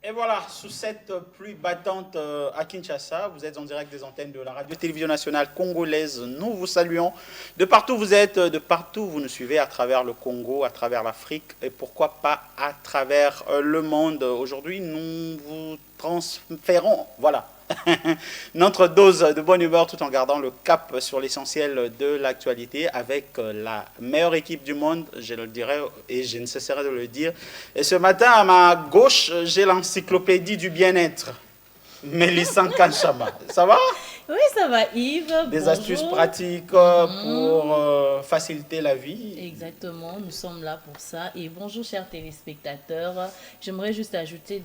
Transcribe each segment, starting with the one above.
Et voilà, sous cette pluie battante à Kinshasa, vous êtes en direct des antennes de la radio-télévision nationale congolaise. Nous vous saluons. De partout vous êtes, de partout vous nous suivez, à travers le Congo, à travers l'Afrique et pourquoi pas à travers le monde. Aujourd'hui, nous vous transférons, voilà, notre dose de bonne humeur tout en gardant le cap sur l'essentiel de l'actualité avec la meilleure équipe du monde, je le dirai et je ne cesserai de le dire. Et ce matin, à ma gauche, j'ai l'encyclopédie du bien-être, Mélissa Kanchama. Ça va? Oui, ça va Yves. Des Bonjour. astuces pratiques pour faciliter la vie. Exactement, nous sommes là pour ça. Et bonjour chers téléspectateurs. J'aimerais juste ajouter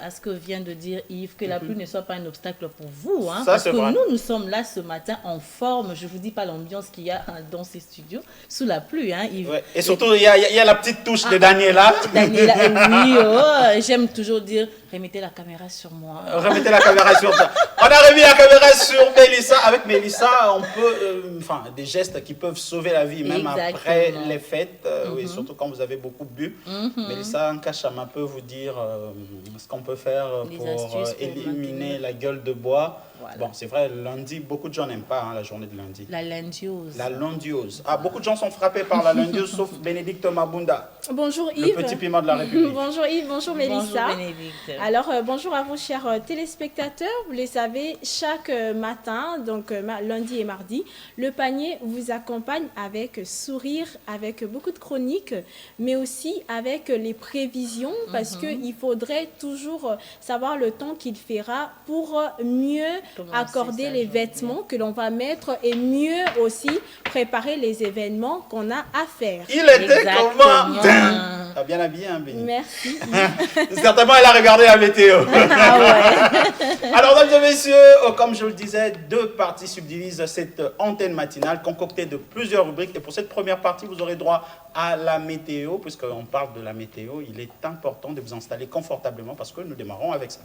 à ce que vient de dire Yves, que la pluie ne soit pas un obstacle pour vous. Hein, Ça, parce c'est que vrai. nous sommes là ce matin en forme. Je ne vous dis pas l'ambiance qu'il y a dans ces studios sous la pluie, hein, Yves. Ouais. Et surtout, il y a la petite touche de Daniela. Daniela, oui, oh, j'aime toujours dire, remettez la caméra sur moi. Remettez la caméra sur toi. On a remis la caméra sur Mélissa. Avec Mélissa, on peut, des gestes qui peuvent sauver la vie, même Exactement. après les fêtes, oui, surtout quand vous avez beaucoup bu. Mélissa Nkachama peut vous dire ce qu'on peut faire Les pour astuces pour éliminer maintenir. la gueule de bois. Voilà. Bon, c'est vrai, lundi, beaucoup de gens n'aiment pas la journée de lundi. La lendiose. La londiose. Ah, beaucoup de gens sont frappés par la londiose, sauf Bénédicte Mabunda, Bonjour le Yves. petit piment de la République. Bonjour Yves, bonjour Mélissa. Bonjour Bénédicte. Alors bonjour à vous chers téléspectateurs. Vous le savez, chaque matin, donc lundi et mardi, le panier vous accompagne avec sourire, avec beaucoup de chroniques, mais aussi avec les prévisions, parce qu'il faudrait toujours savoir le temps qu'il fera pour mieux Commencer accorder sa les journée. vêtements que l'on va mettre et mieux aussi préparer les événements qu'on a à faire. Il était Exactement. comment? T'as bien habillé, hein, Béni? Merci. Certainement, elle a regardé la météo. Ah ouais. Alors, mesdames et messieurs, comme je le disais, deux parties subdivisent cette antenne matinale concoctée de plusieurs rubriques. Et pour cette première partie, vous aurez droit à la météo. Puisqu'on parle de la météo, il est important de vous installer confortablement parce que nous démarrons avec ça.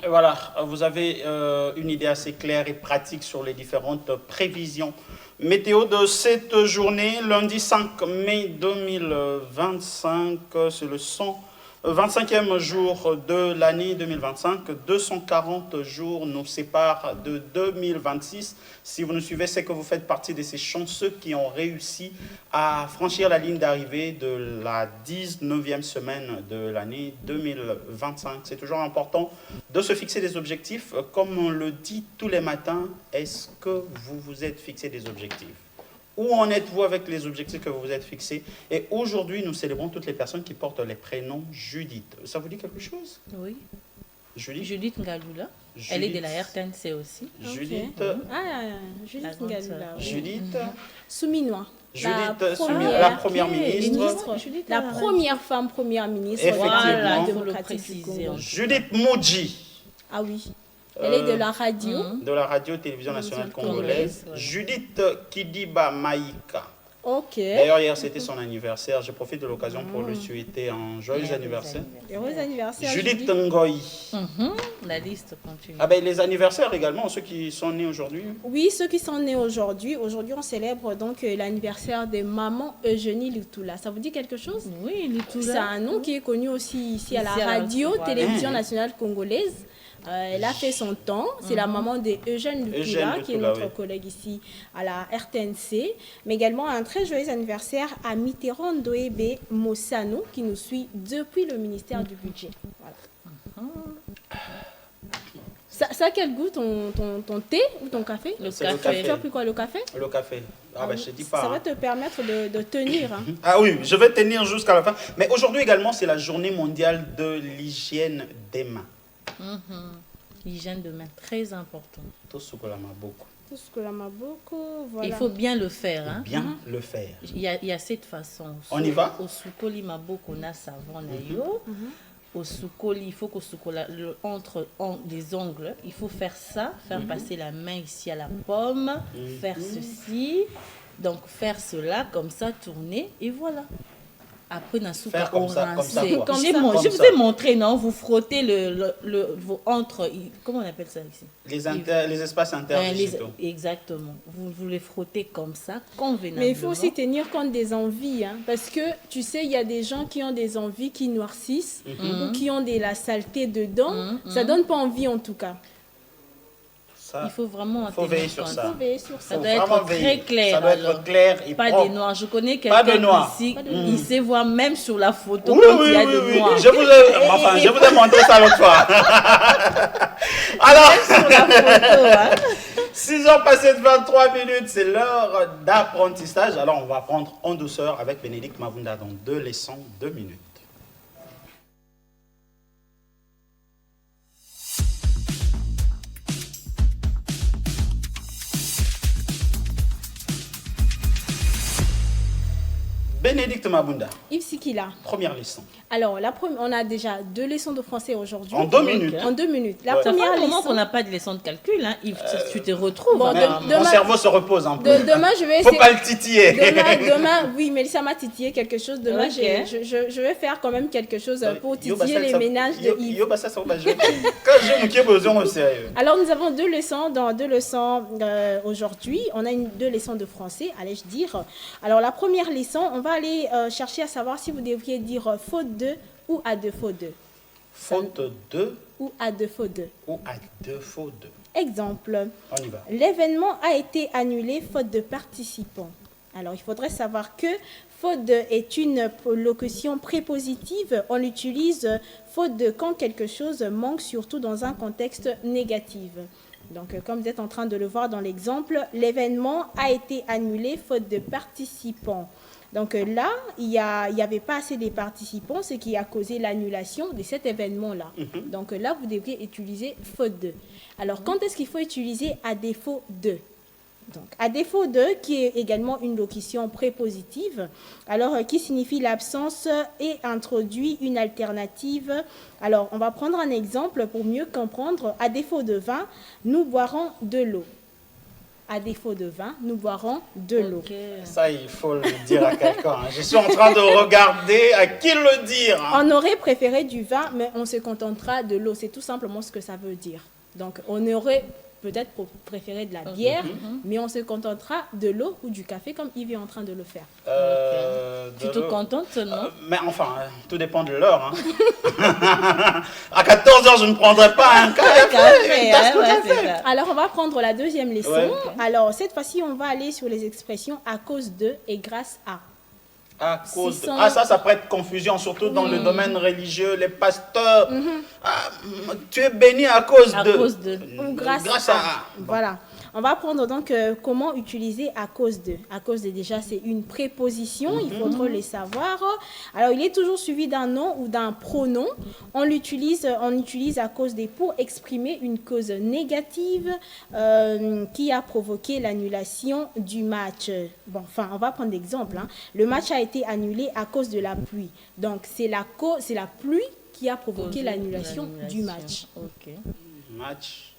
Et voilà, vous avez une idée assez claire et pratique sur les différentes prévisions météo de cette journée, lundi 5 mai 2025, c'est le son 25e jour de l'année 2025, 240 jours nous séparent de 2026. Si vous nous suivez, c'est que vous faites partie de ces chanceux qui ont réussi à franchir la ligne d'arrivée de la 19e semaine de l'année 2025. C'est toujours important de se fixer des objectifs. Comme on le dit tous les matins, est-ce que vous vous êtes fixé des objectifs ? Où en êtes-vous avec les objectifs que vous vous êtes fixés? Et aujourd'hui, nous célébrons toutes les personnes qui portent les prénoms Judith. Ça vous dit quelque chose? Oui. Judith? Judith Ngaloula. Elle est de la RTNC aussi. Judith. Judith Ngaloula. Judith. Souminois. La première ministre. La première femme première ministre. Effectivement. Il faut le préciser. Judith Moudji. Ah oui. Elle est de la radio. De la radio-télévision nationale congolaise. Ouais. Judith Kidiba Maïka. Ok. D'ailleurs, hier, c'était son anniversaire. Je profite de l'occasion pour lui souhaiter un joyeux anniversaire. Heureux anniversaire. Judith Ngoï. La liste continue. Ah ben, les anniversaires également, ceux qui sont nés aujourd'hui. Oui, ceux qui sont nés aujourd'hui. Aujourd'hui, on célèbre donc l'anniversaire de maman Eugénie Lutoula. Ça vous dit quelque chose? Oui, Lutoula. C'est un nom qui est connu aussi ici à la Ici à la radio-télévision nationale congolaise. Elle a fait son temps. C'est la maman d'Eugène Lutoula, qui est notre collègue ici à la RTNC. Mais également un très joyeux anniversaire à Mitterrand Doébé Mossano, qui nous suit depuis le ministère du Budget. Voilà. Ça a quel goût, ton thé ou ton café? Le Tu as pris quoi, le café? Le café. Ah ben, je te dis pas. Ça va te permettre de tenir. Hein. Ah oui, je vais tenir jusqu'à la fin. Mais aujourd'hui également, c'est la journée mondiale de l'hygiène des mains. L'hygiène de main, très important. Tout ce que l'on a beaucoup. Tout ce que l'on a beaucoup, voilà. Il faut bien le faire. Hein? Bien le faire. Il y a cette façon. On y va? Au soukoli, ma beaucoup, on a savon, au soukoli, il faut qu'au soukoli, entre les ongles, il faut faire ça, faire passer la main ici à la paume, faire ceci, donc faire cela, comme ça, tourner, et voilà. Après, on a Faire comme ça, je vous ai montré, non? Vous frottez vos entre... Comment on appelle ça ici? Les espaces interdigitaux. Exactement. Vous les frottez comme ça, convenablement. Mais il faut aussi tenir compte des envies. Hein, parce que, tu sais, il y a des gens qui ont des envies qui noircissent ou qui ont de la saleté dedans. Ça ne donne pas envie, en tout cas. Il faut vraiment veiller sur ça. Il faut veiller sur ça. Ça doit être très clair. Ça doit être clair et pas propre. des noirs. Je connais quelqu'un ici, il sait voir même sur la photo quand il y a des noirs. Je vous ai montré ça l'autre fois. Alors, sur la photo, 6h passées de 23 minutes, c'est l'heure d'apprentissage. Alors, on va apprendre en douceur avec Bénédicte Mavunda dans 2 leçons, 2 minutes. Bénédicte Mabunda. Yves Sikila. Première leçon. Alors, on a déjà 2 leçons de français aujourd'hui. En 2 minutes. En 2 minutes. La première leçon. On n'a pas de leçon de calcul, hein. Yves, tu te retrouves. Bon, mon cerveau se repose un peu. Demain, je vais essayer. Faut pas le titiller. Demain, oui, Mélissa m'a titillé quelque chose. Demain, je vais faire quand même quelque chose pour titiller les ménages de Yves. Alors, nous avons 2 leçons. Dans 2 leçons aujourd'hui, on a 2 leçons de français, allais-je dire. Alors, la première leçon, on va aller chercher à savoir si vous devriez dire faute de ou à défaut de. Faute de ou à défaut de. Ou à défaut de. Exemple. On y va. L'événement a été annulé faute de participants. Alors, il faudrait savoir que faute de est une locution prépositive. On l'utilise faute de quand quelque chose manque, surtout dans un contexte négatif. Donc, comme vous êtes en train de le voir dans l'exemple, l'événement a été annulé faute de participants. Donc là, il n'y avait pas assez de participants, ce qui a causé l'annulation de cet événement-là. Donc là, vous devriez utiliser faute de. Alors, quand est-ce qu'il faut utiliser à défaut de? Donc, à défaut de, qui est également une locution prépositive, alors qui signifie l'absence et introduit une alternative. Alors, on va prendre un exemple pour mieux comprendre. À défaut de vin, nous boirons de l'eau. À défaut de vin, nous boirons de l'eau. Ça, il faut le dire à quelqu'un. Je suis en train de regarder à qui le dire. On aurait préféré du vin, mais on se contentera de l'eau. C'est tout simplement ce que ça veut dire. Donc, on aurait peut-être préférer de la bière, mais on se contentera de l'eau ou du café comme Yves est en train de le faire. Tu te contentes, non? Mais enfin, tout dépend de l'heure. Hein. À 14h, je ne prendrai pas un café. Alors, on va prendre la deuxième leçon. Ouais. Alors, cette fois-ci, on va aller sur les expressions à cause de et grâce à. À cause de... sont- Ah, ça prête confusion, surtout dans le domaine religieux. Les pasteurs, tu es béni à cause À de... cause de. Ou grâce à. Voilà. On va prendre donc comment utiliser à cause de. À cause de, déjà, c'est une préposition, il faudra les savoir. Alors, il est toujours suivi d'un nom ou d'un pronom. On utilise à cause de pour exprimer une cause négative qui a provoqué l'annulation du match. Bon, enfin, on va prendre l'exemple. Hein. Le match a été annulé à cause de la pluie. Donc, c'est la pluie qui a provoqué l'annulation du match. Ok. Match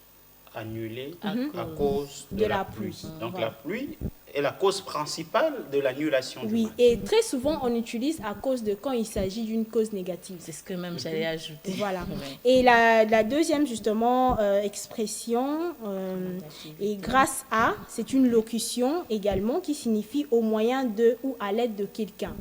annulé À à cause de la pluie. Donc Voilà. la pluie est la cause principale de l'annulation du Oui, match. et très souvent, on utilise à cause de quand il s'agit d'une cause négative. C'est ce que même j'allais ajouter. Voilà. Ouais. Et la deuxième, justement, expression, et grâce à, c'est une locution également qui signifie au moyen de ou à l'aide de quelqu'un.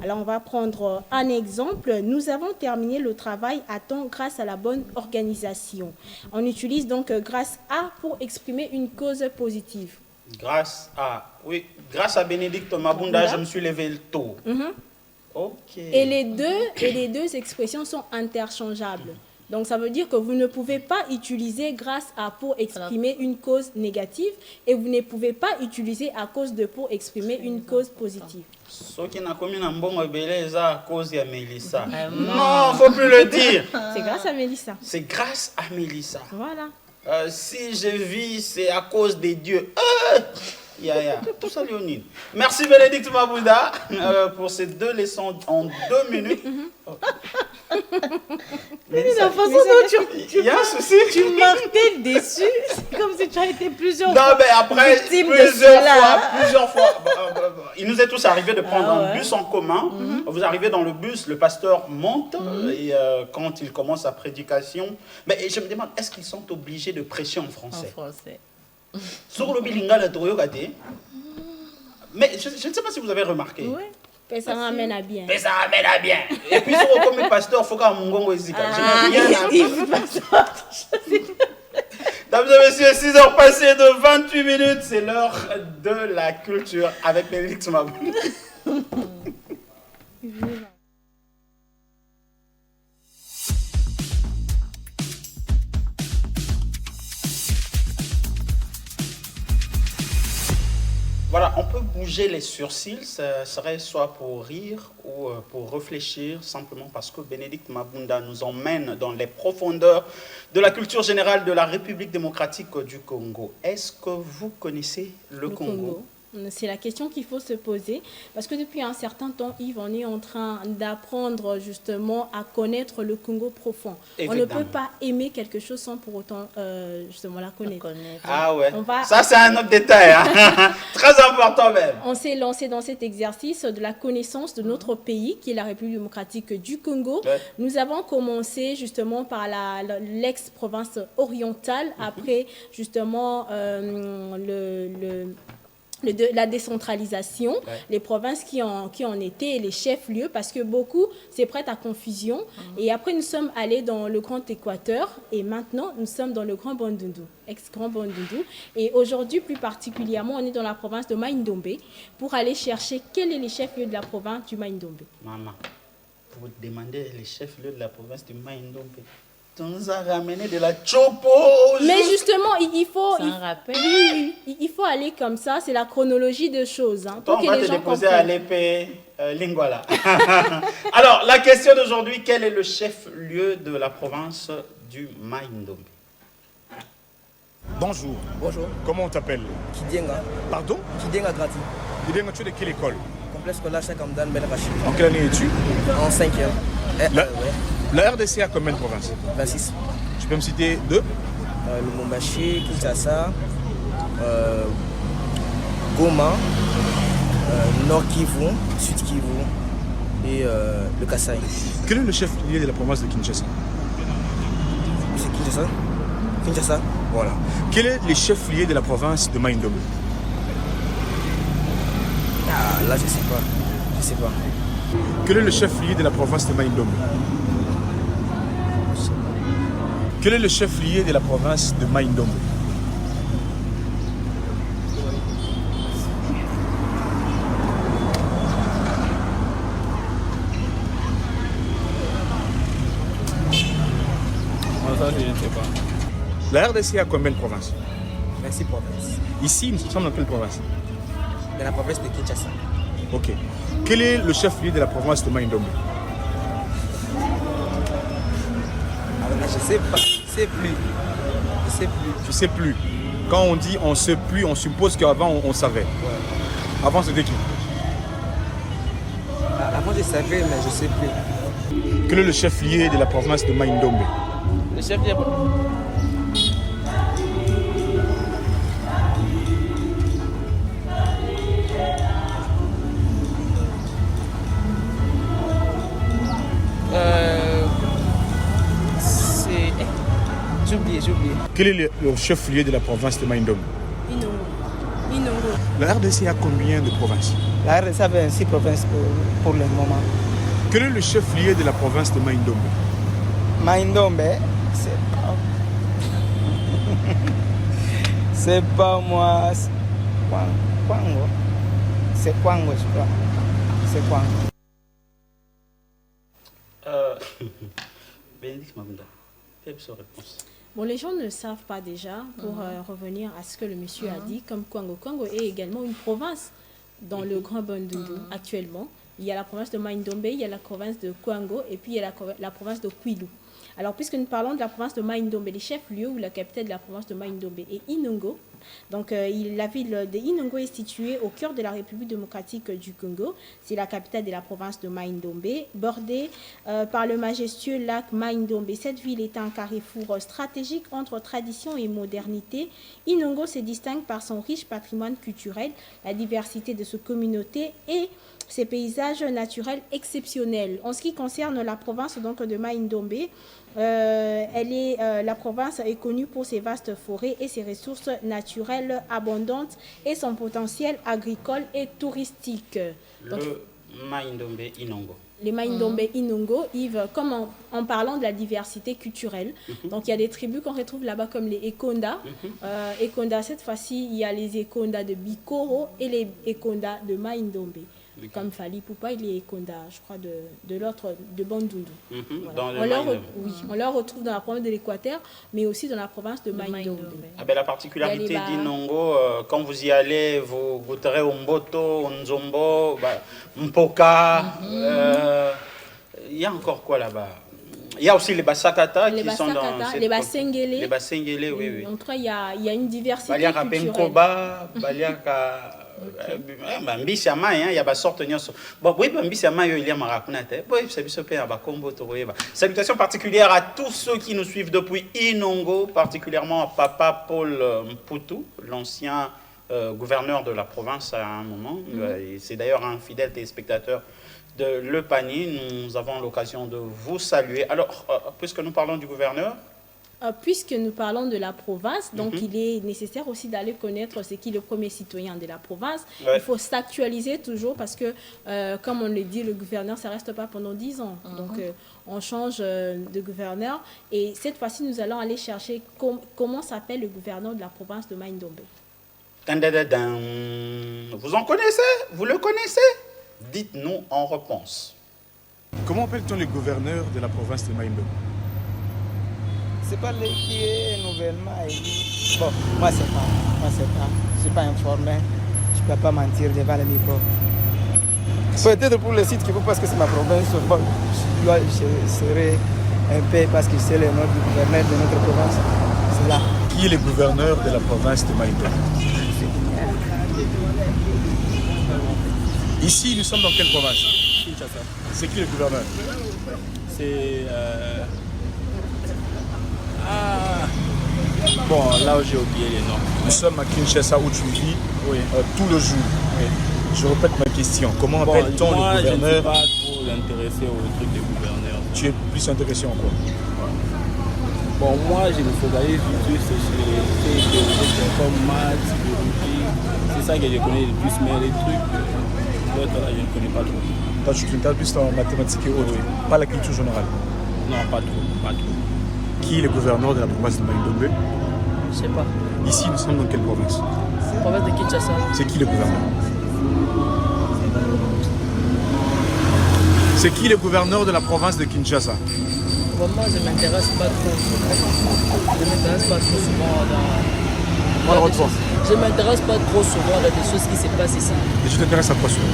Alors, on va prendre un exemple. Nous avons terminé le travail à temps grâce à la bonne organisation. On utilise donc grâce à pour exprimer une cause positive. Grâce à Bénédicte Mabunda, je me suis levé tôt. Ok. Et les deux expressions sont interchangeables. Donc, ça veut dire que vous ne pouvez pas utiliser grâce à pour exprimer une cause négative et vous ne pouvez pas utiliser à cause de pour exprimer une cause positive. Ce qui n'a commis un bon rebelle, c'est à cause de Mélissa. Vraiment. Non, faut plus le dire. C'est grâce à Mélissa. C'est grâce à Mélissa. Voilà. Si je vis, c'est à cause des dieux. Tout ça, Léonine. Merci Bénédicte Mabunda pour ces deux leçons en 2 minutes. La façon dont Il y a un souci. tu marquais dessus, c'est comme si tu as été plusieurs Non, fois. mais après, victime de plusieurs cela. fois. Il nous est tous arrivé de prendre Ah un ouais. bus en commun. Vous arrivez dans le bus, le pasteur monte et quand il commence sa prédication, mais je me demande, est-ce qu'ils sont obligés de prêcher en En français? français. Sur le bilingual, mais je ne sais pas si vous avez remarqué. Oui. Et ça ramène à bien. Mais ça ramène à bien. Et puis, sur comme pasteur, il faut qu'un mongongo ici. Ah, Je n'ai rien à il passe autre chose. Mesdames et messieurs, 6 heures passées de 28 minutes, c'est l'heure de la culture avec Bénédicte Mabunda. Voilà, on peut bouger les sourcils, ça serait soit pour rire ou pour réfléchir, simplement parce que Bénédicte Mabunda nous emmène dans les profondeurs de la culture générale de la République démocratique du Congo. Est-ce que vous connaissez le Congo? C'est la question qu'il faut se poser parce que depuis un certain temps, Yves, on est en train d'apprendre justement à connaître le Congo profond. Évidemment. On ne peut pas aimer quelque chose sans pour autant justement la connaître. Ah ouais, On ça c'est un autre détail, hein. Très important même. On s'est lancé dans cet exercice de la connaissance de notre pays, qui est la République démocratique du Congo. Ouais. Nous avons commencé justement par l'ex-province orientale, après justement la décentralisation, les provinces qui en étaient les chefs-lieux, parce que beaucoup, c'est prêt à confusion. Et après, nous sommes allés dans le Grand Équateur, et maintenant, nous sommes dans le Grand Bandundu, ex-Grand Bandundu. Et aujourd'hui, plus particulièrement, on est dans la province de Maïndombe, pour aller chercher quel est les chefs-lieux de la province du Maïndombe. Maman, vous demandez les chefs-lieux de la province de Maïndombe. Tu nous as ramené de la chopo. Mais justement, il faut... C'est un rappel. Il faut aller comme ça, c'est la chronologie des choses. Hein, Toi, pour on que va les te gens déposer comprennent. à l'épée Lingwala. Alors, la question d'aujourd'hui, quel est le chef-lieu de la province du Maïndombe? Bonjour. Bonjour, Comment on t'appelle? Kidienga. Pardon? Kidienga Grati. Tu es de quelle école? Complexe scolaire Cheikh Hamdan Ben Rachid. En quelle année es-tu? En 5e. La RDC a combien de provinces? 26. Tu peux me citer deux? Lumumbashi, Kinshasa, Goma, Nord Kivu, Sud Kivu et le Kasaï. Quel est le chef-lieu de la province de Kinshasa? C'est Kinshasa? Kinshasa. Voilà. Quel est le chef-lieu de la province de Mai-Ndombe? Ah, là, je sais pas. Je sais pas. Quel est le chef-lieu de la province de Mai-Ndombe? Quel est le chef-lieu de la province de Mai-Ndombe? Ça, je ne sais pas. La RDC a combien de provinces? Merci, province. Ici, nous sommes dans quelle province? De la province de Kinshasa. Ok. Quel est le chef-lieu de la province de Mai-Ndombe? Alors là, je sais pas. Je sais plus. Je sais plus. Je sais plus. Quand on dit on sait plus, on suppose qu'avant on savait. Ouais. Avant c'était qui? Avant, je savais, mais je sais plus. Quel est le chef-lieu de la province de Mai-Ndombe? Le chef de... C'est... J'ai oublié. Quel est le chef-lieu de la province de Mai-Ndombe? Inongo. La RDC a combien de provinces? La RDC avait 6 provinces pour le moment. Quel est le chef-lieu de la province de Mai-Ndombe? Mai-Ndombe, c'est pas... c'est pas moi. Kwango. C'est Kwango, je crois. C'est Kwango. Bénédicte Mabunda, quelle est sa réponse? Bon, les gens ne savent pas déjà, pour revenir à ce que le monsieur a dit, comme Kwango. Kwango est également une province dans le Grand Bandundu actuellement. Il y a la province de Mai-Ndombe, il y a la province de Kwango et puis il y a la province de Kwilu. Alors, puisque nous parlons de la province de Mai-Ndombe, les chefs-lieux ou la capitale de la province de Mai-Ndombe est Inongo. Donc, la ville de Inongo est située au cœur de la République démocratique du Congo. C'est la capitale de la province de Mai-Ndombe, bordée par le majestueux lac Mai-Ndombe. Cette ville est un carrefour stratégique entre tradition et modernité. Inongo se distingue par son riche patrimoine culturel, la diversité de sa communauté et ses paysages naturels exceptionnels. En ce qui concerne la province donc, de Mai-Ndombe, la province est connue pour ses vastes forêts et ses ressources naturelles abondantes et son potentiel agricole et touristique. Donc, Le Mai-Ndombe Inongo. les Mai-Ndombe Inongo, Yves, comme en parlant de la diversité culturelle. Donc, il y a des tribus qu'on retrouve là-bas comme les Ekonda. Ekonda, cette fois-ci, il y a les Ekonda de Bikoro et les Ekonda de Mai-Ndombe. Comme Fali Poupa, il est Ekonda, je crois, de l'autre, de Bandundu. Voilà. On leur retrouve dans la province de l'Équateur, mais aussi dans la province de Mai-Ndombe. Ah ben, la particularité d'Inongo, quand vous y allez, vous goûterez Umboto, Nzombo, Mpoka. Il y a encore quoi là-bas? Il y a aussi les Basakata qui sont dans cette... Les Basengele. Les Basengele, oui. En tout cas, il y a une diversité Baliaka culturelle. Penkoba, Baliaka... Mbisi ya mai, il y a des sortes de bon, oui, Mbisi ya mai, il y a Marakunate. Oui, c'est bien sûr, Combo, salutations particulières à tous ceux qui nous suivent depuis Inongo, particulièrement à Papa Paul Mputu, l'ancien gouverneur de la province à un moment. C'est d'ailleurs un fidèle téléspectateur de Le Panier. Nous avons l'occasion de vous saluer. Alors, puisque nous parlons du gouverneur, puisque nous parlons de la province, donc il est nécessaire aussi d'aller connaître ce qui est le premier citoyen de la province. Il faut s'actualiser toujours parce que, comme on le dit, le gouverneur, ça ne reste pas pendant 10 ans. Donc, on change de gouverneur. Et cette fois-ci, nous allons aller chercher comment s'appelle le gouverneur de la province de Mai-Ndombe. Vous en connaissez? Vous le connaissez? Dites-nous en réponse. Comment appelle-t-on le gouverneur de la province de Mai-Ndombe? C'est pas le qui est nouvellement élu. Bon, moi c'est pas. Je suis pas informé. Je peux pas mentir devant le micro. Peut-être pour le site qui vous parce que c'est ma province. Bon, je serai un peu parce que c'est le nom du gouverneur de notre province. C'est là. Qui est le gouverneur de la province de Mai-Ndombe? Ici, nous sommes dans quelle province? Kinshasa. C'est qui le gouverneur? C'est... Bon, là où j'ai oublié les noms. Nous sommes à Kinshasa où tu vis tout le jour. Oui. Je répète ma question. Comment appelle-t-on le Moi, je ne suis gouverneur? pas trop intéressé au truc des gouverneurs. Tu es plus intéressé en quoi? Bon, moi, je me focalise plus sur les trucs comme maths, biologie. C'est ça que je connais le plus, mais les trucs, l'autre là, je ne connais pas trop. Toi, tu t'intéresses plus en mathématiques et autres, pas la culture générale. Non, pas trop, pas trop. Qui est le gouverneur de la province de Maïndombe? Je sais pas. Ici, nous sommes dans quelle province? Province de Kinshasa. C'est qui le gouverneur? C'est qui le gouverneur de la province de Kinshasa? Bon, moi, je ne m'intéresse pas trop. Je ne m'intéresse pas trop souvent dans... Voilà, toi. Je ne m'intéresse pas trop souvent dans des choses qui se passent ici. Et tu t'intéresses à quoi souvent?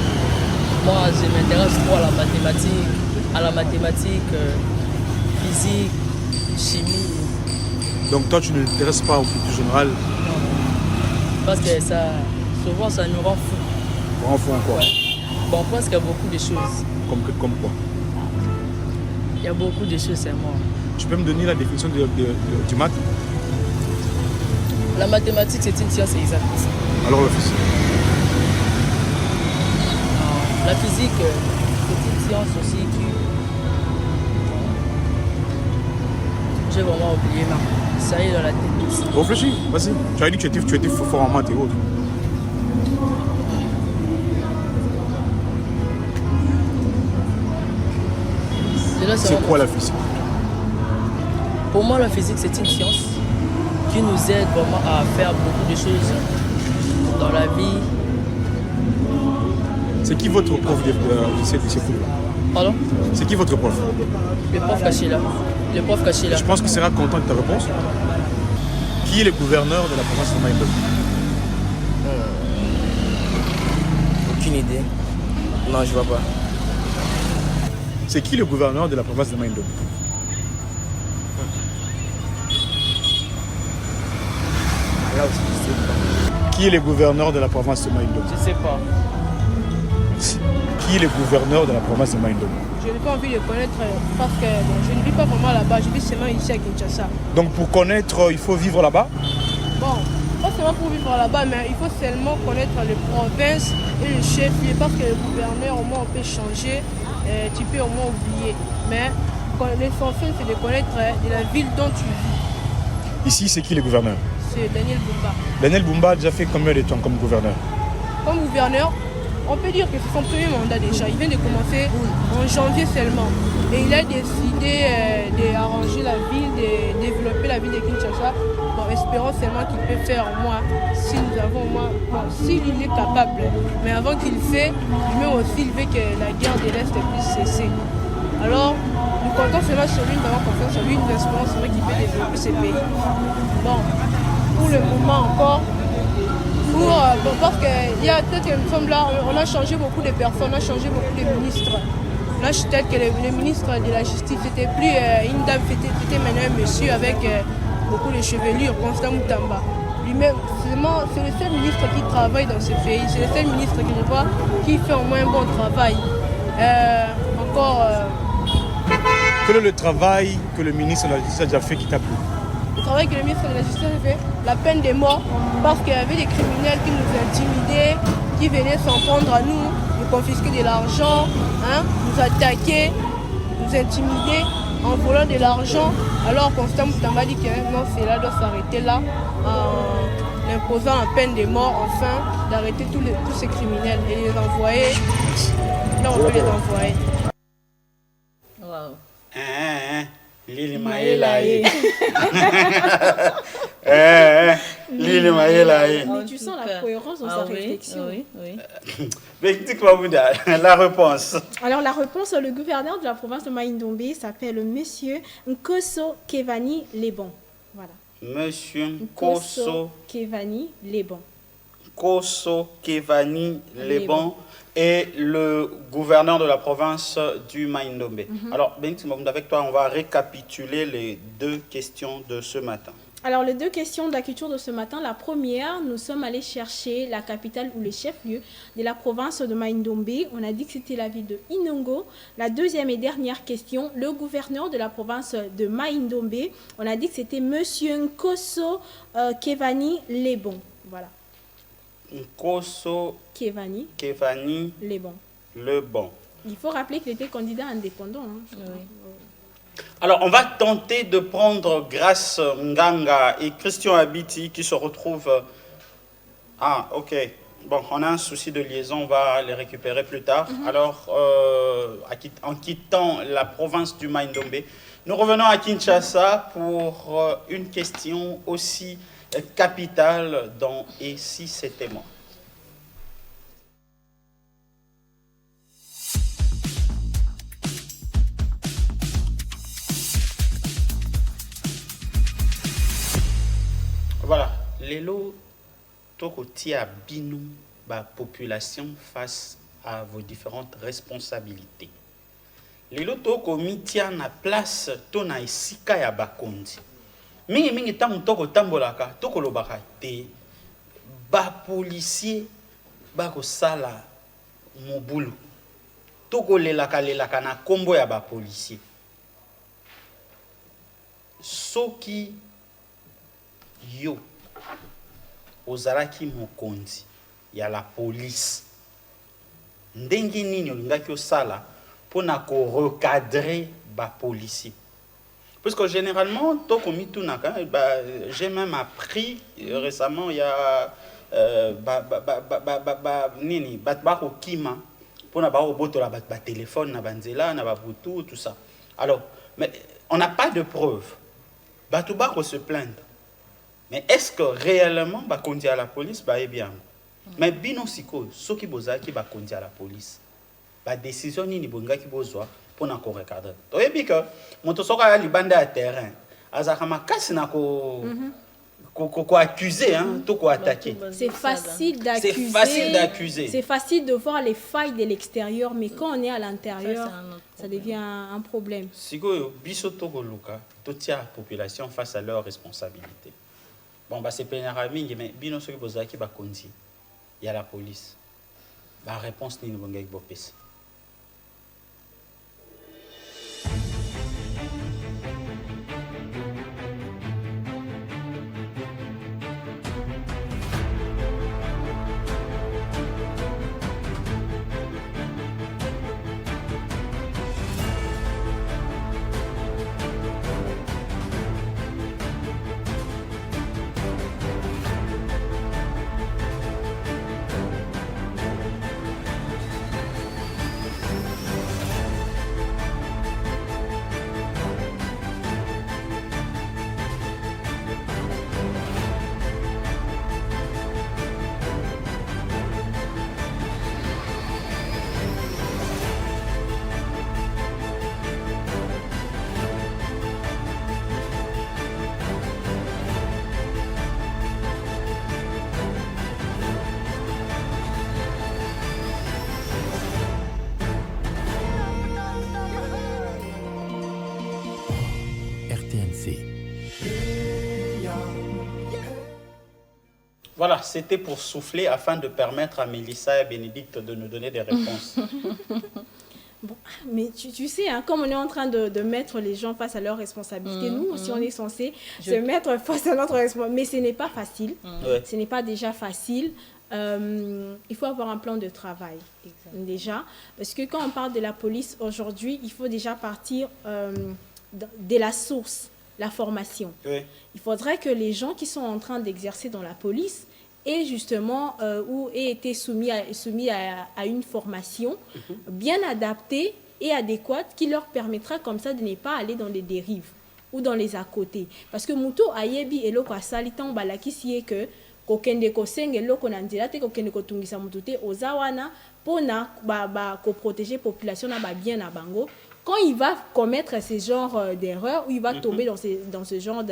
Moi, je m'intéresse trop à la mathématique, physique, chimie. Donc toi, tu ne t'intéresses pas au culture générale? Parce que ça, souvent, ça nous rend fous. On fait encore. Ouais. Bon, on pense qu'il y a beaucoup de choses. Comme quoi? Il y a beaucoup de choses, c'est moi. Tu peux me donner la définition du maths? La mathématique, c'est une science exacte. Alors le physique? La physique, c'est une science aussi qui... J'ai vraiment oublié, mais ça y est dans la tête. Réfléchis, vas-y. Tu as dit que tu étais fort en maths et autres. C'est quoi la physique? Pour moi, la physique, c'est une science qui nous aide vraiment à faire beaucoup de choses dans la vie. C'est qui votre prof de ces cours-là? Pardon? C'est qui votre prof? Le prof caché là. Le prof caché là. Je pense qu'il sera content de ta réponse. Qui est le gouverneur de la province de Maïndombe? Aucune idée. Non, je vois pas. C'est qui le gouverneur de la province de Maïndombe? Là aussi, je sais pas. Qui est le gouverneur de la province de Maïndombe? Je sais pas. Qui est le gouverneur de la province de Maïndombe? Je n'ai pas envie de connaître parce que bon, je ne vis pas vraiment là-bas, je vis seulement ici à Kinshasa. Donc pour connaître, il faut vivre là-bas? Bon, pas seulement pour vivre là-bas, mais il faut seulement connaître les provinces et le chef-lieu parce que le gouverneur, au moins, on peut changer, tu peux au moins oublier. Mais l'essentiel, c'est de connaître de la ville dont tu vis. Ici, c'est qui le gouverneur? C'est Daniel Bumba. Daniel Bumba a déjà fait combien de temps comme gouverneur? Comme gouverneur, on peut dire que c'est son premier mandat déjà. Il vient de commencer en janvier seulement. Et il a décidé d'arranger la ville, de développer la ville de Kinshasa. Bon, espérons seulement qu'il peut faire au moins, si nous avons au moins, bon, s'il est capable. Mais avant qu'il le fait, lui-même aussi, il veut que la guerre de l'Est puisse cesser. Alors, nous comptons seulement sur lui, nous avons confiance en lui, nous espérons seulement qu'il peut développer ce pays. Bon, pour le moment encore, parce qu'il y a peut-être que nous sommes là, on a changé beaucoup de personnes, on a changé beaucoup de ministres. Là, peut-être que le ministre de la Justice, c'était plus une dame, c'était maintenant un monsieur avec beaucoup de chevelure, Constant Moutamba. Lui-même, c'est le seul ministre qui travaille dans ce pays, c'est le seul ministre que je vois qui fait au moins un bon travail. Quel est le travail que le ministre de la Justice a déjà fait qui t'a plu? Le travail que le ministre de la Justice a fait, la peine de mort, parce qu'il y avait des criminels qui nous intimidaient, qui venaient s'en prendre à nous, nous confisquer de l'argent, hein, nous attaquer, nous intimider en volant de l'argent. Alors Constant Moutamba dit que non, cela doit s'arrêter là, en imposant la peine de mort, enfin, d'arrêter tous ces criminels et les envoyer. Là, on peut les envoyer. Wow. Lili Maëlaï. Lili Maëlaï. Mais tu sens la cohérence dans sa réflexion. Oui. Mais dis-moi, Bouddha, la réponse. Alors la réponse, le gouverneur de la province de Maïndombe s'appelle Monsieur Nkosso Kevani Lebon. Voilà. Monsieur Nkosso Kevani Lebon. Nkosso Kevani Lebon est le gouverneur de la province du Maïndombe. Alors, Beniti Mabounda, avec toi, on va récapituler les deux questions de ce matin. Alors, les deux questions de la culture de ce matin. La première, nous sommes allés chercher la capitale ou le chef-lieu de la province de Maïndombe. On a dit que c'était la ville de Inongo. La deuxième et dernière question, le gouverneur de la province de Maïndombe. On a dit que c'était Monsieur Nkosso Kevani Lebon. Voilà. Nkosso Kevani Lebon. Il faut rappeler qu'il était candidat indépendant. Hein. Oui. Alors, on va tenter de prendre Grâce Nganga et Christian Abiti qui se retrouvent... Ah, ok. Bon, on a un souci de liaison, on va les récupérer plus tard. Alors, en quittant la province du Maïndombe, nous revenons à Kinshasa pour une question aussi capitale dans « Et si c'était moi ?» Voilà, Lélo, toko tia bino, la population face à vos différentes responsabilités. Lélo, toko mitia na place, tona esika ya bakondi. Mingi tamu toko tambolaka, toko lobaka te, ba policier, bako sala mobulu. Toko lelaka na kombo ya ba policier. Soki yo ozalaki mokonzi ya la police ndenge nini olingaki osala pona ko recadrer ba policier parce que généralement toko mitunaka j'ai même appris récemment il y a nini ba ko kima pona ba obotola ba téléphone na banzela na ba butu tout ça alors mais on n'a pas de preuve bato ba ko se plaindre. Mais est-ce que réellement ba kondi à la police ba bien? Mais bino siko soki bozaki ba kondi à la police. Ba décision ni bongaki bozwa pona ko recadrer. To yebi que moto soka ya libanda à terrain. Azaka makasi na ko accuser hein, to ko attaquer. C'est facile d'accuser. C'est facile d'accuser. C'est facile de voir les failles de l'extérieur, mais quand on est à l'intérieur, ça devient un problème. Siko biso to ko luka to tia population face à leurs responsabilités. Bon, bah, c'est pénal mingi, mais bino soki bozaki ba kondi, il y a la police. La réponse ni n'bongaki bopesi. Voilà, c'était pour souffler afin de permettre à Mélissa et Bénédicte de nous donner des réponses. Bon, mais tu sais, hein, comme on est en train de mettre les gens face à leurs responsabilités, nous aussi on est censé se mettre face à notre responsabilité. Mais ce n'est pas facile, ce n'est pas déjà facile. Il faut avoir un plan de travail déjà. Parce que quand on parle de la police aujourd'hui, il faut déjà partir de la source, la formation. Oui. Il faudrait que les gens qui sont en train d'exercer dans la police aient justement ou aient été soumis à une formation bien adaptée et adéquate qui leur permettra comme ça de ne pas aller dans les dérives ou dans les à côté. Parce que Muto ayebi eloko asali tan balaki siye que kokende ko senge eloko na nzela te kokende ko tungisa mutu te ozawana pona ko protéger population na ba bien na bango. Quand il va commettre ce genre d'erreur ou il va tomber dans ce genre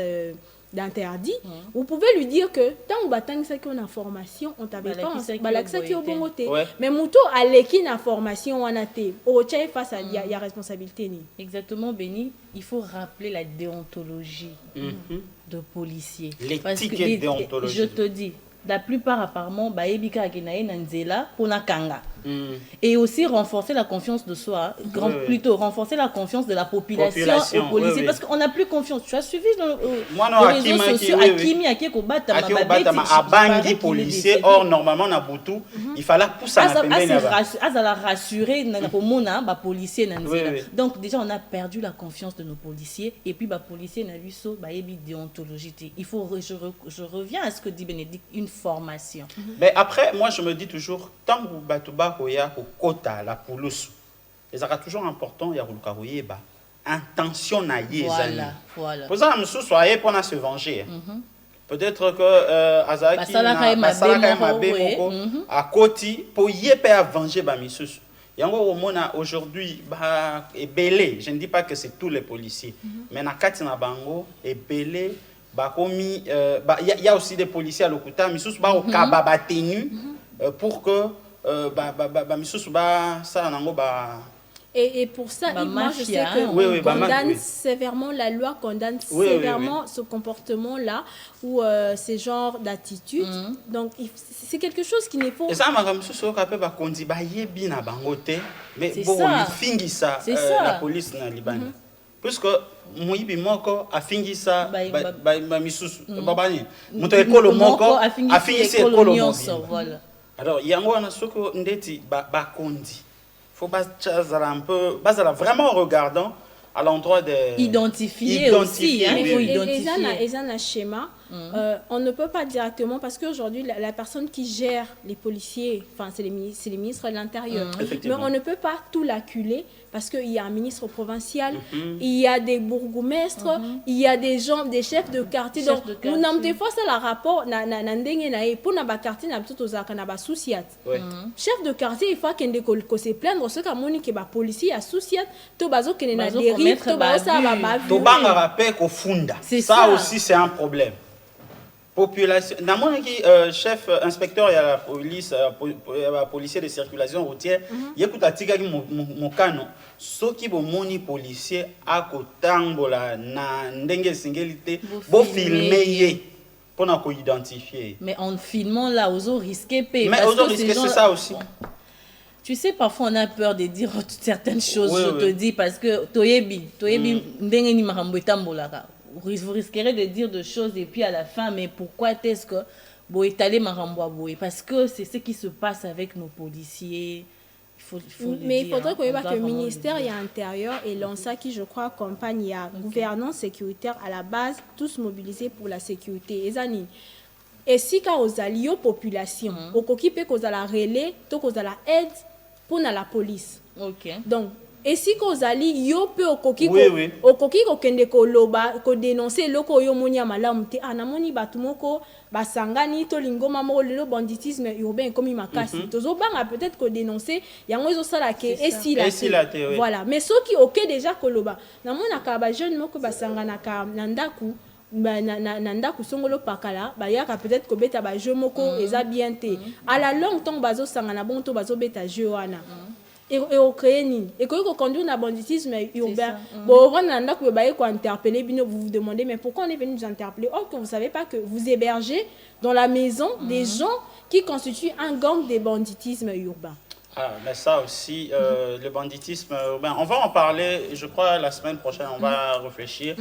d'interdit, vous pouvez lui dire que tant que on a formation, on t'avait pas qui au bon côté. Mais Mouto a l'équipe formation on a été au face à il y a responsabilité ni. Exactement, Béni, il faut rappeler la déontologie de policiers. L'éthique déontologique. Je te dis, la plupart apparemment ba ebika kenaye nanzela pona kanga. Et aussi renforcer la confiance de soi, plutôt renforcer la confiance de la population aux policiers, parce qu'on n'a plus confiance. Tu as suivi les réseaux sociaux, Akimi, Abangi policier, or normalement na Boutou, il fallait pousser à la rassurer, na policier. Donc déjà on a perdu la confiance de nos policiers, et puis les policiers n'a vu ça, déontologie. Il faut, je reviens à ce que dit Bénédicte, une formation. Mais après, moi je me dis toujours, tant que Batouba Koya au kota la poulos, les aura toujours important, il y a le intention na voilà. Pour ça, nous soyez pour se venger. Peut-être que Azaki à Koti pour y à venger Bamisus. Yango Omona aujourd'hui est belé. Je ne dis pas que c'est tous les policiers, mais na Katina Bango est belé. Il y a aussi des policiers à l'Okuta, Misus ba au Kababa tenu pour que Et pour ça, moi je sais que condamne sévèrement, la loi condamne sévèrement ce comportement-là ou ce genre d'attitude. Donc c'est quelque chose qui n'est pas... Et ça, mais bon, il ça, la police na Liban. Puisque Moïbi Moko a fini ça, a fini ça, voilà. Alors, il y a un soko ndeti bakondi. Faut un peu, vraiment regardant à l'endroit des identifier aussi, hein, il faut identifier. Et un schéma. On ne peut pas directement, parce qu'aujourd'hui la personne qui gère les policiers, enfin c'est les ministres de l'Intérieur, mais on ne peut pas tout l'acculer parce qu'il y a un ministre provincial, il y a des bourgmestres, il y a des gens, des chefs de quartier. Donc nous n'avons des fois ça la rapport pour na quartier na tout aux na souciat. Chef de quartier il faut qu'on se plaindre ce qu'a monique ba policier a souciat to bazo que na dérive to ba ça ba to banga rappel ko funda. Ça aussi c'est un problème. Population. Dans mon chef inspecteur, il y a la police, policier de circulation routière. Il y a tout à tika qui mon canon. Ce qui est moni policier à kotambola na ndenge singélité, beau filmer pour nous identifier. Mais en filmant là, aux autres risqués. Mais aux autres risqués, c'est ça aussi. Tu sais, parfois on a peur de dire certaines choses. Je te dis parce que toyebi ndenge ni marambo tambola. Vous risquerez de dire des choses et puis à la fin, mais pourquoi est-ce que vous étalez Maramboa? Parce que c'est ce qui se passe avec nos policiers. Mais il faudrait qu'on ait que le ministère y a intérieur et l'ONSA qui, je crois, accompagne, il y a gouvernance sécuritaire à la base, tous mobilisés pour la sécurité. Et si quand aux alliés aux populations, au coquipé qu'on a la relais, tout qu'on a la aide pour la police. Donc, et si qu'on ali yo pe okoki ko kende ko loba ko dénoncer loko yo monia malamu te anamoni batumoko basangani to lingoma mo le banditisme urbain comme makasi tozo banga peut-être ko dénoncer yango zo sala ke esila voilà mais ceux qui OK déjà ko loba namona ka ba jeune moko basangana ka nandaku nandaku songolo pakala ba yaka peut-être ko beta ba jeu moko eza bien te à la longue temps bazo sangana bon to bazo beta jeu wana et au créer et qu'on conduit un banditisme urbain. Bon, on a interpeller, vous vous demandez mais pourquoi on est venu nous interpeller? Or que vous savez pas que vous hébergez dans la maison des gens qui constituent un gang de banditisme urbain. Ah, mais ça aussi, le banditisme urbain, on va en parler, je crois, la semaine prochaine, on va réfléchir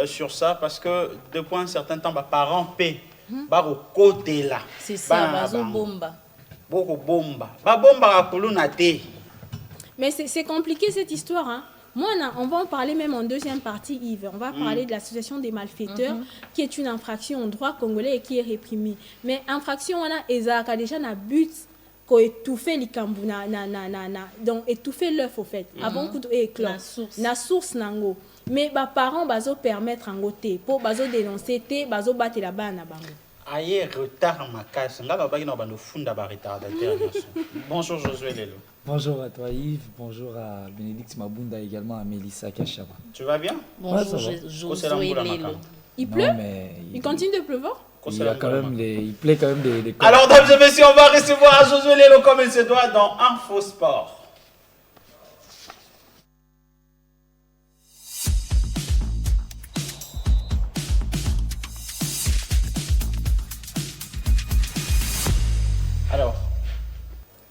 sur ça parce que depuis un certain temps, parents paient, au côté là. C'est ça, bomba. Beaucoup bomba. Bomba à Kulunate. Mais c'est compliqué cette histoire. Hein. Moi, on va en parler même en deuxième partie, Yves. On va parler de l'association des malfaiteurs, qui est une infraction au droit congolais et qui est réprimée. Mais infraction, on a déjà un but qu'on étouffer les kambou, donc étouffer l'œuf au fait, avant que éclore. Na source nango. Mais les parents bazo permettre en côté pour bazo dénoncer, bazo battre la banne à bango. Aïe, retard ma casse. Bonjour Josué Lelo. Bonjour à toi Yves, bonjour à Bénédicte Mabunda et également à Mélissa Kachaba. Tu vas bien? Bonjour Josué Lelo. Il pleut? Il continue de pleuvoir? Il plaît quand même des Alors, dames et messieurs, on va recevoir Josué Lelo comme il se doit dans Info Sport. Alors,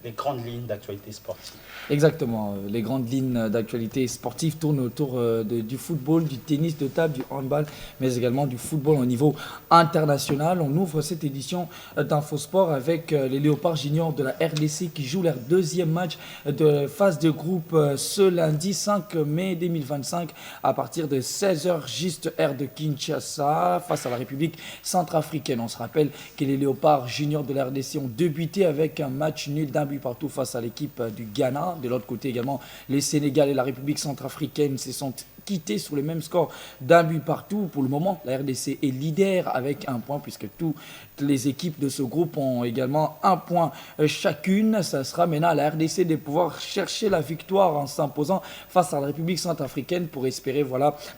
les grandes lignes d'actualité sportive. Exactement. Les grandes lignes d'actualité sportive tournent autour du football, du tennis de table, du handball, mais également du football au niveau international. On ouvre cette édition d'Infosport avec les Léopards juniors de la RDC qui jouent leur deuxième match de phase de groupe ce lundi 5 mai 2025 à partir de 16h juste heure de Kinshasa face à la République centrafricaine. On se rappelle que les Léopards juniors de la RDC ont débuté avec un match nul d'un but partout face à l'équipe du Ghana. De l'autre côté également, les Sénégal et la République centrafricaine se sont quittés sur le même score d'un but partout. Pour le moment, la RDC est leader avec un point puisque toutes les équipes de ce groupe ont également un point chacune. Ça sera maintenant à la RDC de pouvoir chercher la victoire en s'imposant face à la République centrafricaine pour espérer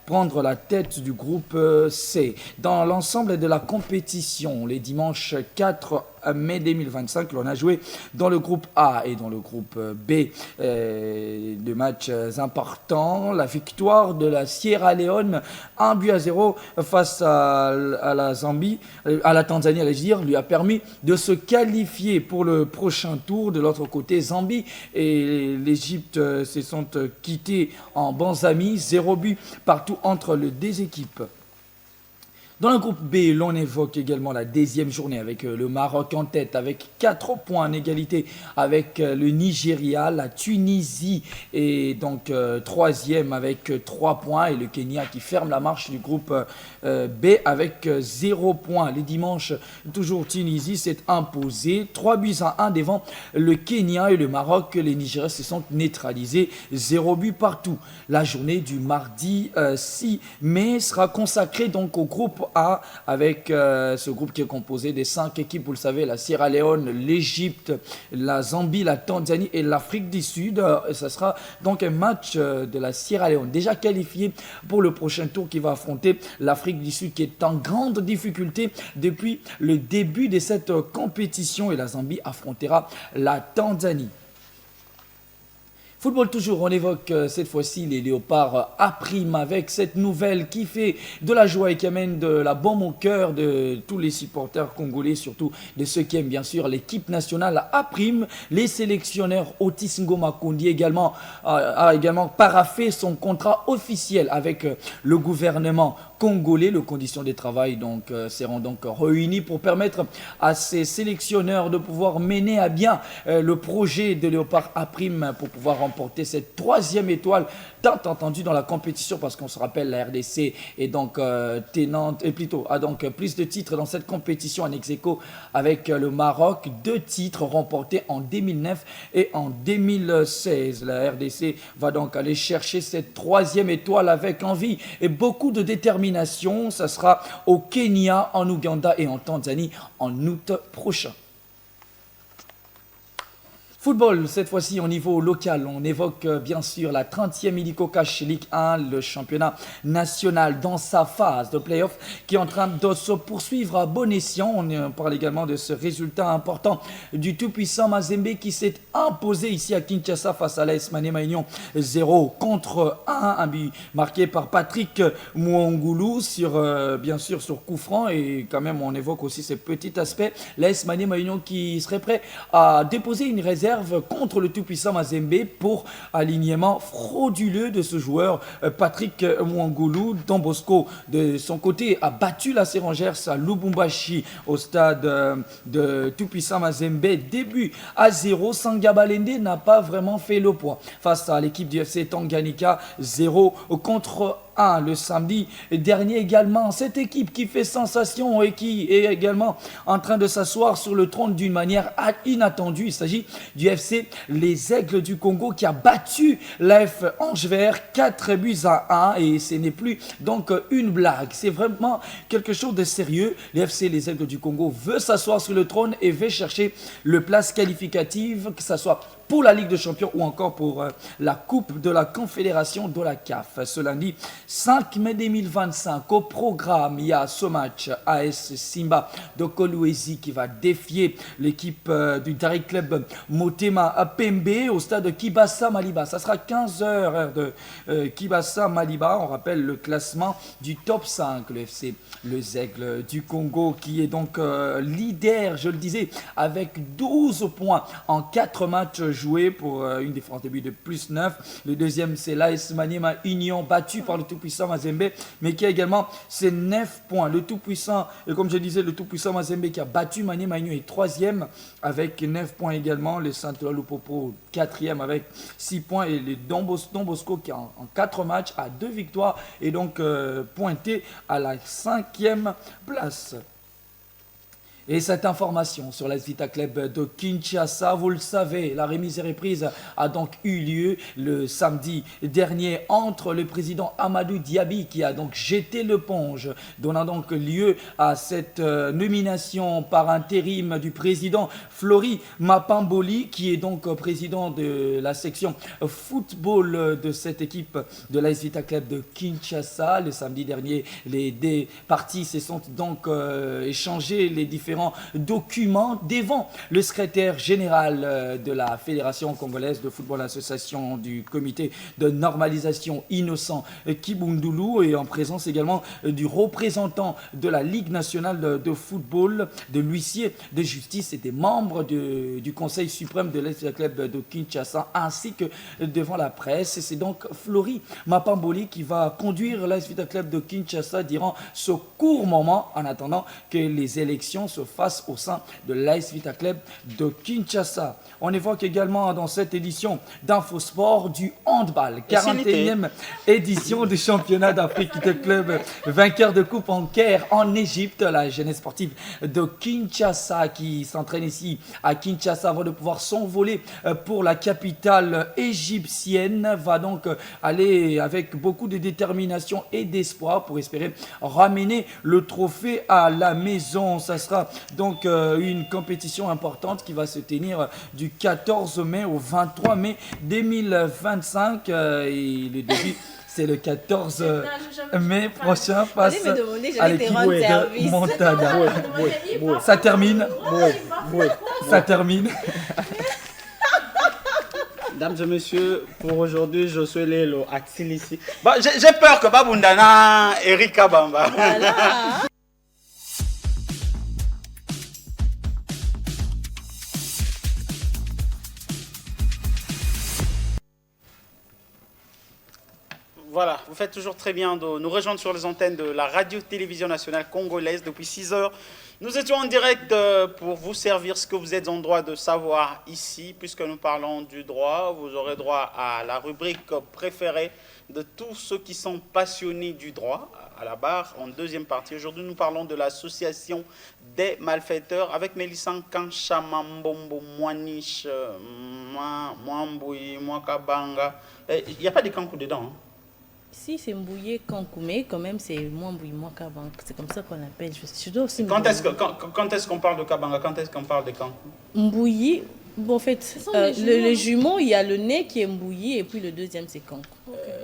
prendre la tête du groupe C. Dans l'ensemble de la compétition, les dimanches 4 mai 2025, l'on a joué dans le groupe A et dans le groupe B de matchs importants. La victoire de la Sierra Leone 1-0 face à la Zambie, à la Tanzanie, allais-je dire, lui a permis de se qualifier pour le prochain tour. De l'autre côté, Zambie et l'Égypte se sont quittés en bons amis, 0 but partout entre les deux équipes. Dans le groupe B, l'on évoque également la deuxième journée avec le Maroc en tête avec 4 points en égalité avec le Nigeria. La Tunisie est donc troisième avec 3 points et le Kenya qui ferme la marche du groupe B avec 0 points. Les dimanches, toujours Tunisie s'est imposée 3-1 devant le Kenya et le Maroc. Les Nigériens se sont neutralisés 0 but partout. La journée du mardi 6 mai sera consacrée donc au groupe A avec ce groupe qui est composé des 5 équipes, vous le savez, la Sierra Leone, l'Égypte, la Zambie, la Tanzanie et l'Afrique du Sud. Ce sera donc un match de la Sierra Leone déjà qualifié pour le prochain tour qui va affronter l'Afrique du Sud qui est en grande difficulté depuis le début de cette compétition et la Zambie affrontera la Tanzanie. Football toujours, on évoque cette fois-ci les Léopards A' avec cette nouvelle qui fait de la joie et qui amène de la baume au cœur de tous les supporters congolais, surtout de ceux qui aiment bien sûr l'équipe nationale A'. Les sélectionneurs Otis Ngoma Kondi a également paraphé son contrat officiel avec le gouvernement congolais. Les conditions de travail seront donc réunies pour permettre à ces sélectionneurs de pouvoir mener à bien le projet de Léopard A' pour pouvoir remporter cette 3e étoile tant entendue dans la compétition, parce qu'on se rappelle la RDC est donc tenante et plutôt a donc plus de titres dans cette compétition en ex-aequo avec le Maroc, 2 titres remportés en 2009 et en 2016. La RDC va donc aller chercher cette 3e étoile avec envie et beaucoup de détermination. Ça sera au Kenya, en Ouganda et en Tanzanie en août prochain. Football, cette fois-ci au niveau local, on évoque bien sûr la 30e Illico Cash Ligue 1, le championnat national dans sa phase de play-off qui est en train de se poursuivre à bon escient. On parle également de ce résultat important du tout-puissant Mazembe qui s'est imposé ici à Kinshasa face à l'AS Maniema Union 0-1, un but marqué par Patrick Mouangoulou bien sûr sur coup franc, et quand même on évoque aussi ce petit aspect, l'AS Maniema Union qui serait prêt à déposer une réserve contre le tout-puissant Mazembe pour alignement frauduleux de ce joueur Patrick Mouangoulou. Don Bosco de son côté a battu la Sérangère à Lubumbashi au stade de tout-puissant Mazembe, début à 0. Sanga Balende n'a pas vraiment fait le poids face à l'équipe du FC Tanganyika, 0 contre 1 le samedi dernier également. Cette équipe qui fait sensation et qui est également en train de s'asseoir sur le trône d'une manière inattendue. Il s'agit du FC Les Aigles du Congo qui a battu l'AF Ange-Vert 4-1 et ce n'est plus donc une blague. C'est vraiment quelque chose de sérieux. Le FC Les Aigles du Congo veut s'asseoir sur le trône et veut chercher le place qualificative, que ce soit pour la Ligue des Champions ou encore pour la Coupe de la Confédération de la CAF. Ce lundi 5 mai 2025. Au programme, il y a ce match AS Simba de Kolwezi qui va défier l'équipe du Direct Club Motema à Pembe au stade de Kibasa Maliba. Ça sera 15h heure de Kibasa Maliba. On rappelle le classement du top 5, le FC Les Aigles du Congo qui est donc leader, je le disais, avec 12 points en 4 matchs joués pour une différence de but de plus 9. Le deuxième, c'est l'AS Maniema Union, battu par le tout-puissant Mazembe, mais qui a également ses 9 points. Le tout-puissant, et comme je disais, le tout-puissant Mazembe qui a battu Maniema Union est 3e avec 9 points également. Le Saint-Ouen Lupopo 4e avec 6 points. Et le Don Bosco qui est en 4 matchs à 2 victoires et donc pointé à la 5e place. Et cette information sur l'AS Vita Club de Kinshasa, vous le savez, la remise et reprise a donc eu lieu le samedi dernier entre le président Amadou Diaby qui a donc jeté l'éponge, donnant donc lieu à cette nomination par intérim du président Flori Mapamboli qui est donc président de la section football de cette équipe de l'AS Vita Club de Kinshasa. Le samedi dernier, les deux parties se sont donc échangées les différents documents devant le secrétaire général de la Fédération congolaise de football, l'association du comité de normalisation Innocent Kibundulu, et en présence également du représentant de la Ligue nationale de football, de l'huissier de justice et des membres du Conseil suprême de l'Est Club de Kinshasa, ainsi que devant la presse. Et c'est donc Flori Mapamboli qui va conduire l'Est Club de Kinshasa durant ce court moment, en attendant que les élections se fassent au sein de l'AS Vita Club de Kinshasa. On évoque également dans cette édition d'Infosport du handball, 41e édition du championnat d'Afrique de club, vainqueur de coupe en Caire en Égypte. La jeunesse sportive de Kinshasa qui s'entraîne ici à Kinshasa avant de pouvoir s'envoler pour la capitale égyptienne va donc aller avec beaucoup de détermination et d'espoir pour espérer ramener le trophée à la maison. Ça sera donc une compétition importante qui va se tenir du 14 mai au 23 mai 2025 et le début c'est le 14 mai prochain face à l'équipe de Montada. Ça termine. Ça termine. Mesdames et messieurs, pour aujourd'hui, je suis Lélo Axilisi. Bon, j'ai peur que Babundana Erika Bamba. Voilà. Voilà, vous faites toujours très bien de nous rejoindre sur les antennes de la radio-télévision nationale congolaise depuis 6 heures. Nous étions en direct pour vous servir ce que vous êtes en droit de savoir ici. Puisque nous parlons du droit, vous aurez droit à la rubrique préférée de tous ceux qui sont passionnés du droit, à la barre, en deuxième partie. Aujourd'hui, nous parlons de l'association des malfaiteurs avec Mélissan Kanchamambombo, Moaniche, Mwamboui, Mwakabanga. Il n'y a pas de Kankou dedans, hein? Si c'est Mbouye Kankoumé, quand même, c'est moins Mbouye, moins Kabang. C'est comme ça qu'on appelle. Je dois aussi quand est-ce qu'on parle de Kabanga? Quand est-ce qu'on parle de Kankou? Mbouye, bon, en fait, le jumeau, il y a le nez qui est Mbouye et puis le deuxième, c'est Kankou.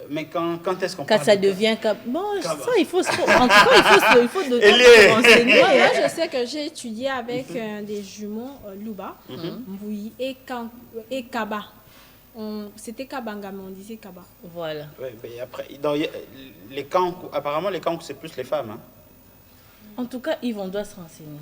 Mais quand est-ce qu'on parle quand ça devient bon, ça, il faut en tout cas, il faut de renseigner. Moi, je sais que j'ai étudié avec des jumeaux Luba, Mbouye et Kaba. C'était Kabanga, mais on disait Kaba. Voilà. Oui, mais après, les Kankou, apparemment, les Kankou, c'est plus les femmes. Hein? En tout cas, Yves, on doit se renseigner.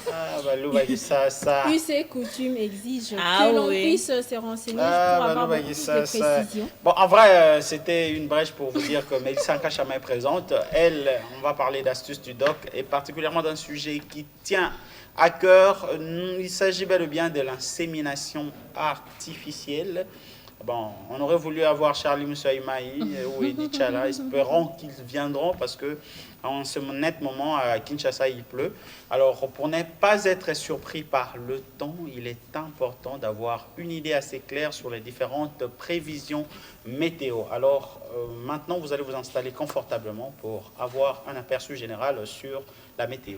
Ah, bah, Louba, ça. Plus et coutumes exigent que l'on puisse se renseigner pour avoir beaucoup de précisions. Bon, en vrai, c'était une brèche pour vous dire que Mélissa Kachama est présente. Elle, on va parler d'astuces du doc, et particulièrement d'un sujet qui tient à cœur. Il s'agit bel et bien de l'insémination artificielle. Bon, on aurait voulu avoir Charlie Moussaïmaï ou Edith Chala. Espérons qu'ils viendront parce que en ce net moment à Kinshasa il pleut. Alors pour ne pas être surpris par le temps, il est important d'avoir une idée assez claire sur les différentes prévisions météo. Alors maintenant vous allez vous installer confortablement pour avoir un aperçu général sur la météo.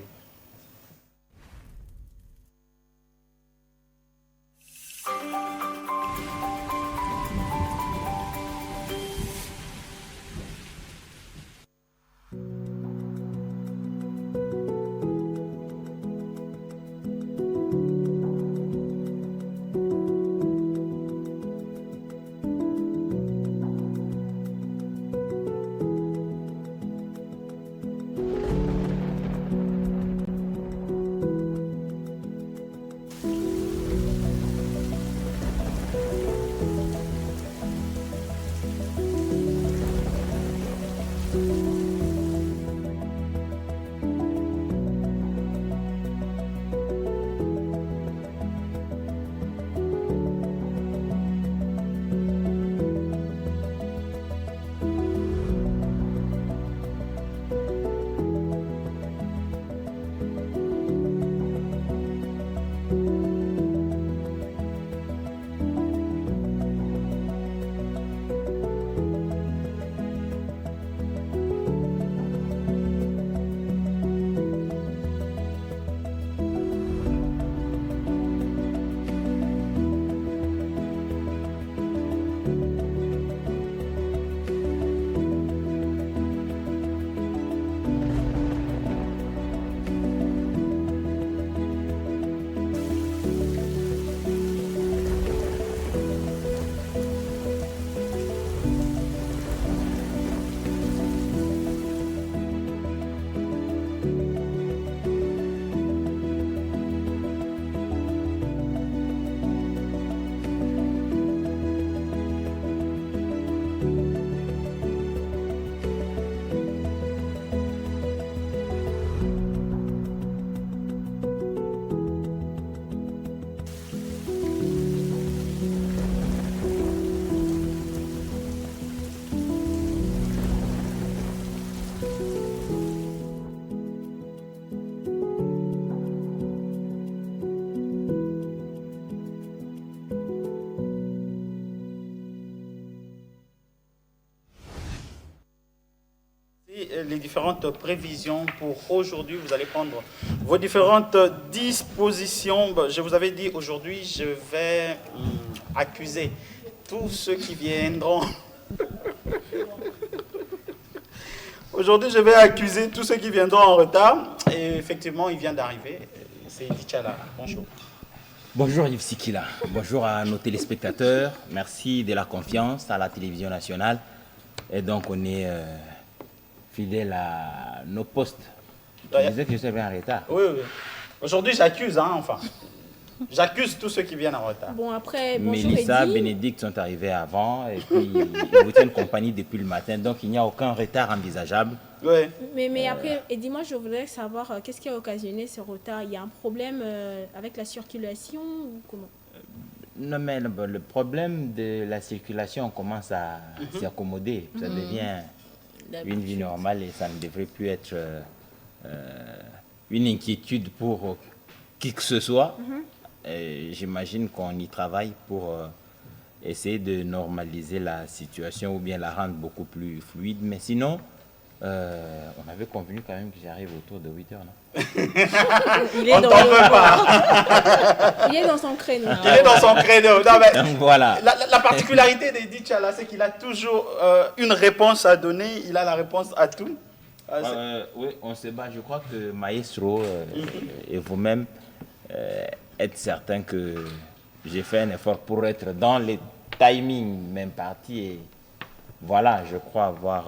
les différentes prévisions pour aujourd'hui. Vous allez prendre vos différentes dispositions. Je vous avais dit aujourd'hui, je vais accuser tous ceux qui viendront. Aujourd'hui, je vais accuser tous ceux qui viendront en retard. Et effectivement, il vient d'arriver. C'est Dichala. Bonjour. Bonjour Yves Sikila. Bonjour à nos téléspectateurs. Merci de la confiance à la télévision nationale. Et donc, on est fidèle à nos postes. Tu disais que je suis en retard. Oui, oui. Aujourd'hui, j'accuse, enfin. J'accuse tous ceux qui viennent en retard. Bon, après, bonjour Mélissa, Eddy. Bénédicte sont arrivés avant et puis ils vous tiennent compagnie depuis le matin. Donc, il n'y a aucun retard envisageable. Oui. Mais après, Eddy, moi, je voudrais savoir qu'est-ce qui a occasionné ce retard. Il y a un problème avec la circulation ou comment? Non, mais le problème de la circulation, on commence à s'y accommoder. Ça devient une vie normale et ça ne devrait plus être une inquiétude pour qui que ce soit. J'imagine qu'on y travaille pour essayer de normaliser la situation ou bien la rendre beaucoup plus fluide. Mais sinon, on avait convenu quand même que j'arrive autour de 8 heures, non? Il est dans veut pas. Il est dans son créneau. Il est dans son créneau. Non, mais donc, voilà. La particularité d'Eddy Tchala, c'est qu'il a toujours une réponse à donner. Il a la réponse à tout. Oui, on se bat. Je crois que Maestro et vous-même êtes certains que j'ai fait un effort pour être dans les timings même partis. Et voilà, je crois avoir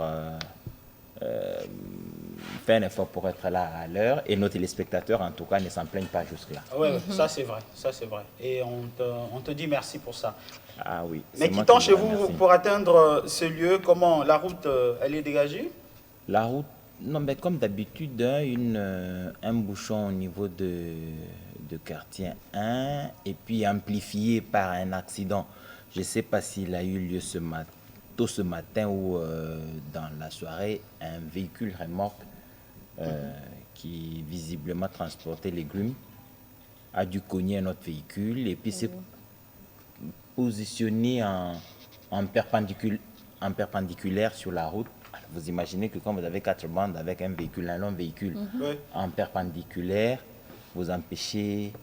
fait un effort pour être là à l'heure. Et nos téléspectateurs, en tout cas, ne s'en plaignent pas jusque-là. Oui, ça c'est vrai. Ça c'est vrai. Et on te dit merci pour ça. Ah oui. Mais quittant chez vous pour atteindre ce lieu, comment la route, elle est dégagée? La route, non, mais comme d'habitude, un bouchon au niveau de quartier 1 et puis amplifié par un accident. Je ne sais pas s'il a eu lieu tôt ce matin ou dans la soirée, un véhicule remorque qui visiblement transportait les grumes a dû cogner un autre véhicule et puis s'est positionné en perpendiculaire sur la route. Alors, vous imaginez que quand vous avez 4 bandes avec un véhicule, un long véhicule en perpendiculaire, vous empêchez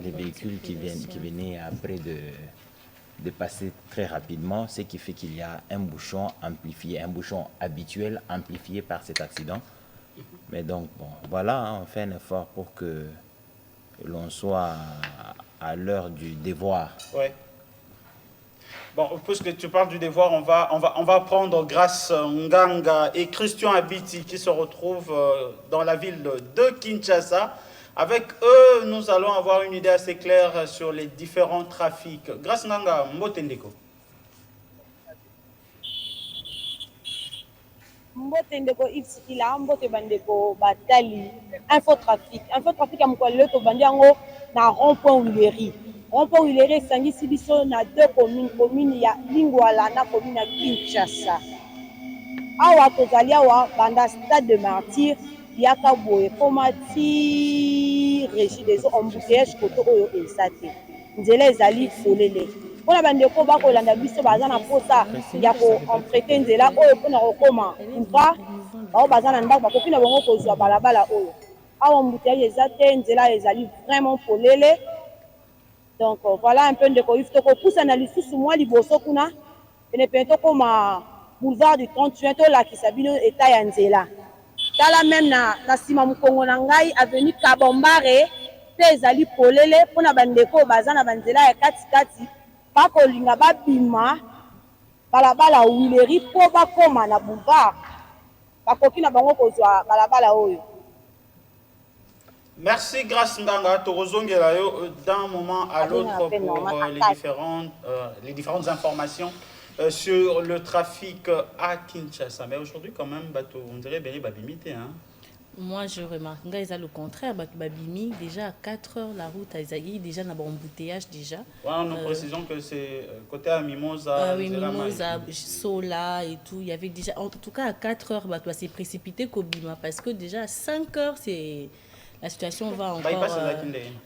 les véhicules qui venaient après de passer très rapidement, ce qui fait qu'il y a un bouchon amplifié, un bouchon habituel amplifié par cet accident. Mais donc, bon, voilà, on fait un effort pour que l'on soit à l'heure du devoir. Oui. Bon, puisque tu parles du devoir, on va prendre Grace Nganga et Christian Abiti qui se retrouvent dans la ville de Kinshasa. Avec eux, nous allons avoir une idée assez claire sur les différents trafics. Grace Nganga, Mbotendeko. Mbotendeko Ifsikila, Mbote Bandeko Batali, Infotrafic. Infotrafic à Mkwale, Tobandiango, na rond-point Wileri. Rond-point Wileri, Sangi Sibiso, na 2 communes. Commune ya Lingwala, na commune ya Kinshasa. Awa Tozalia, wa Banda Stade de Martyr. Yaka boye koma ti régie des embouteillages koto oyo esate nzela ezali folele pona bandeko bakolanda biso baza na posa ya ko emprunter nzela oyo pona kokoma mva bao baza na ndako bakoki na bango kozwa balabala oyo awa embouteillage ezate nzela ezali vraiment folele donc voilà un peu ndeko ifto ko pousa na lisusu mwa liboso kuna pene pene tokoma boulevard du 30 juin tolakisa bino eta ya nzela tala même na sima mukongo na ngai avenue Kabombare pe ezali polele pona bandeko baza na banzela ya kati bakolinga babima balabala Wileri po bakoma na boulevard bakoki na bango kozwa balabala oyo. Merci Grace Nganga, Torozongela d'un moment à l'autre pour les différentes informations sur le trafic à Kinshasa. Mais aujourd'hui, quand même, on dirait que babimité. Moi, je remarque, le contraire. Babimi, déjà à 4 heures, la route a déjà un embouteillage déjà. Ouais, nous précisons que c'est côté à Mimosa. Oui, Mimosa, Sola et tout. Il y avait déjà, en tout cas à 4 heures, c'est précipité Kobima parce que déjà à 5 heures, la situation va encore.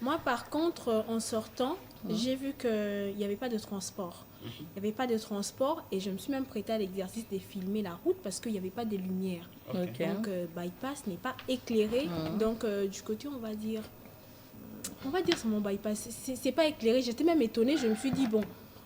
Moi, par contre, en sortant, j'ai vu qu'il n'y avait pas de transport. Il n'y avait pas de transport et je me suis même prêtée à l'exercice de filmer la route parce qu'il n'y avait pas de lumière. Okay. Donc, bypass n'est pas éclairé. Donc, du côté, on va dire c'est mon bypass. C'est pas éclairé. J'étais même étonnée. Je me suis dit, bon,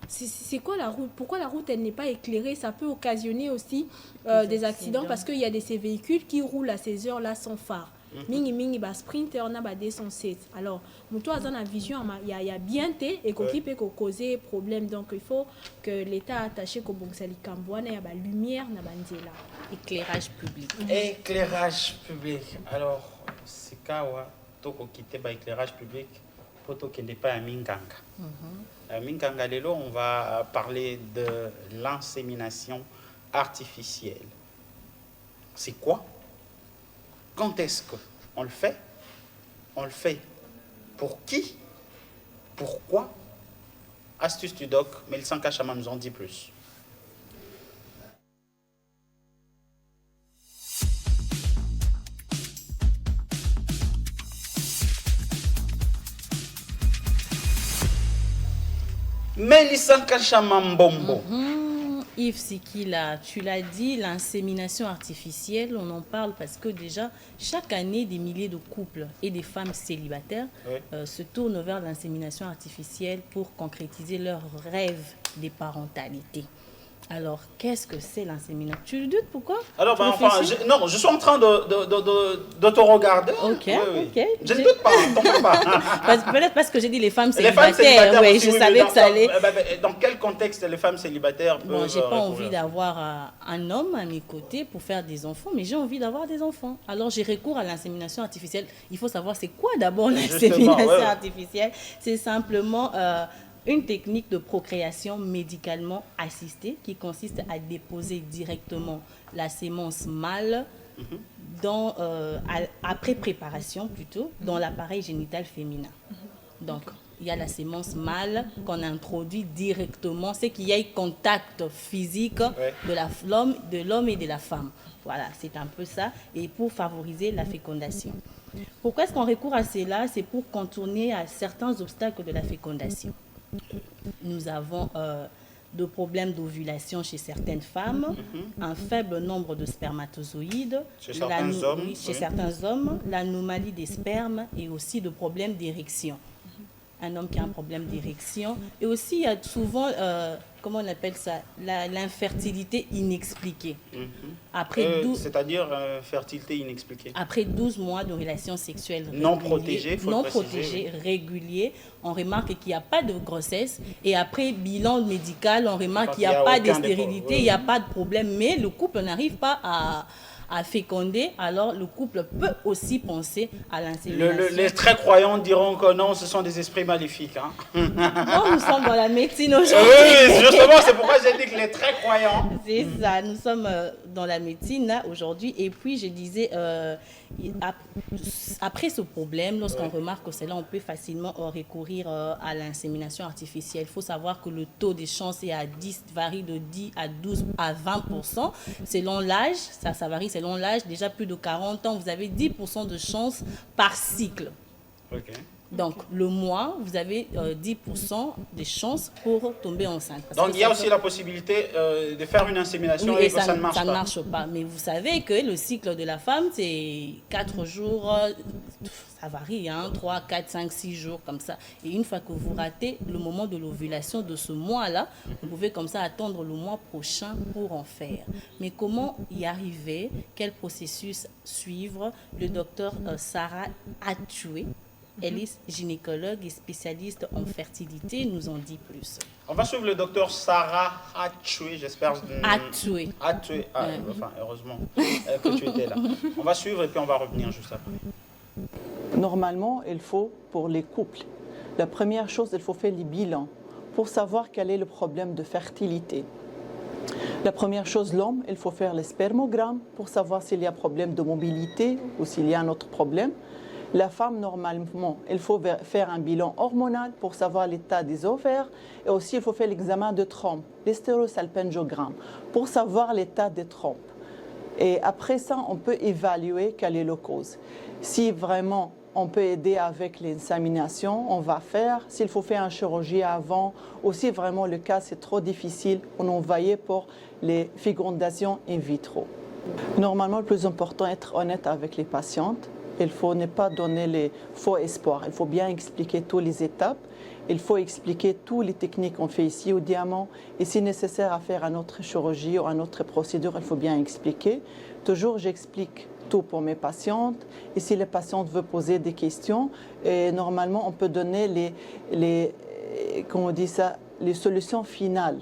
c'est quoi la route? Pourquoi la route, elle n'est pas éclairée? Ça peut occasionner aussi des accidents parce qu'il y a ces véhicules qui roulent à ces heures-là sans phare. Mingi ba sprinter na ba 207. Alors, muto azana vision il y a bien té et qu'on peut causer problème. Donc il faut que l'État attaché ko bongsali kambwana ya ba lumière na banzela. Éclairage public. Éclairage public. Alors, c'est kawa toko quitter ba éclairage public pour to kende pas à Minganga. Minganga lelo, on va parler de l'insémination artificielle. C'est quoi? Quand est-ce qu'on le fait? On le fait pour qui? Pourquoi? Astuce du doc, Mélissanka Chama nous en dit plus. Mélissanka Chama Mbombo. Yves Sikila, tu l'as dit, l'insémination artificielle, on en parle parce que déjà, chaque année, des milliers de couples et des femmes célibataires se tournent vers l'insémination artificielle pour concrétiser leur rêve des parentalités. Alors, qu'est-ce que c'est l'insémination? Tu doutes pourquoi? Alors, non, je suis en train de te regarder. Ok, ok. Je ne doute pas, t'en pas. Peut-être parce que j'ai dit les femmes célibataires. Oui, je savais que ça allait. Dans quel contexte les femmes célibataires peuvent... Bon, j'ai pas envie d'avoir un homme à mes côtés pour faire des enfants, mais j'ai envie d'avoir des enfants. Alors, j'ai recours à l'insémination artificielle. Il faut savoir c'est quoi d'abord l'insémination artificielle. C'est simplement... une technique de procréation médicalement assistée qui consiste à déposer directement la sémence mâle après préparation plutôt dans l'appareil génital féminin. Donc, il y a la sémence mâle qu'on introduit directement, c'est qu'il y ait contact physique de l'homme et de la femme. Voilà, c'est un peu ça, et pour favoriser la fécondation. Pourquoi est-ce qu'on recourt à cela? C'est pour contourner à certains obstacles de la fécondation. Nous avons de problèmes d'ovulation chez certaines femmes, un faible nombre de spermatozoïdes, chez certains hommes, l'anomalie des spermes et aussi de problèmes d'érection. Un homme qui a un problème d'érection. Et aussi, il y a souvent, comment on appelle ça, l'infertilité inexpliquée. C'est-à-dire fertilité inexpliquée. Après 12 mois de relations sexuelles non protégées, réguliers, on remarque qu'il n'y a pas de grossesse. Et après bilan médical, on remarque qu'il n'y a pas de stérilité, il n'y a pas de problème. Mais le couple n'arrive pas à féconder, alors le couple peut aussi penser à l'insémination. Les très croyants diront que non, ce sont des esprits maléfiques. Hein. Non, nous sommes dans la médecine aujourd'hui. Oui, justement, c'est pourquoi j'ai dit que les très croyants. C'est ça, nous sommes dans la médecine là aujourd'hui. Et puis je disais, après ce problème, lorsqu'on remarque que c'est là, on peut facilement recourir à l'insémination artificielle. Il faut savoir que le taux des chances varie de 10 à 12 à 20% selon l'âge. Ça varie selon l'âge. Déjà plus de 40 ans, vous avez 10% de chances par cycle. Okay. Donc, le mois, vous avez 10% de chances pour tomber enceinte. Donc, il y a aussi la possibilité de faire une insémination et que ça ne marche pas. Ça ne marche pas. Mais vous savez que le cycle de la femme, c'est 4 jours, ça varie, 3, 4, 5, 6 jours, comme ça. Et une fois que vous ratez le moment de l'ovulation de ce mois-là, vous pouvez comme ça attendre le mois prochain pour en faire. Mais comment y arriver? Quel processus suivre? Le docteur Sarah Atoué, elle est gynécologue et spécialiste en fertilité, nous en dit plus. On va suivre le docteur Sarah Atoué, j'espère. Atoué. Atoué, enfin, heureusement que tu étais là. On va suivre et puis on va revenir juste après. Normalement, il faut, pour les couples, la première chose, il faut faire les bilans pour savoir quel est le problème de fertilité. La première chose, l'homme, il faut faire les spermogrammes pour savoir s'il y a un problème de mobilité ou s'il y a un autre problème. La femme, normalement, il faut faire un bilan hormonal pour savoir l'état des ovaires et aussi il faut faire l'examen de trompe, l'hystérosalpingogramme, pour savoir l'état des trompes. Et après ça, on peut évaluer quelle est la cause. Si vraiment on peut aider avec l'insémination, on va faire. S'il faut faire une chirurgie avant, aussi vraiment le cas c'est trop difficile, on envoyait pour les fécondations in vitro. Normalement, le plus important est d'être honnête avec les patientes. Il faut ne pas donner les faux espoirs. Il faut bien expliquer toutes les étapes. Il faut expliquer toutes les techniques qu'on fait ici au Diamant. Et si nécessaire à faire une autre chirurgie ou une autre procédure, il faut bien expliquer. Toujours, j'explique tout pour mes patientes. Et si les patientes veulent poser des questions, normalement, on peut donner comment on dit ça, les solutions finales.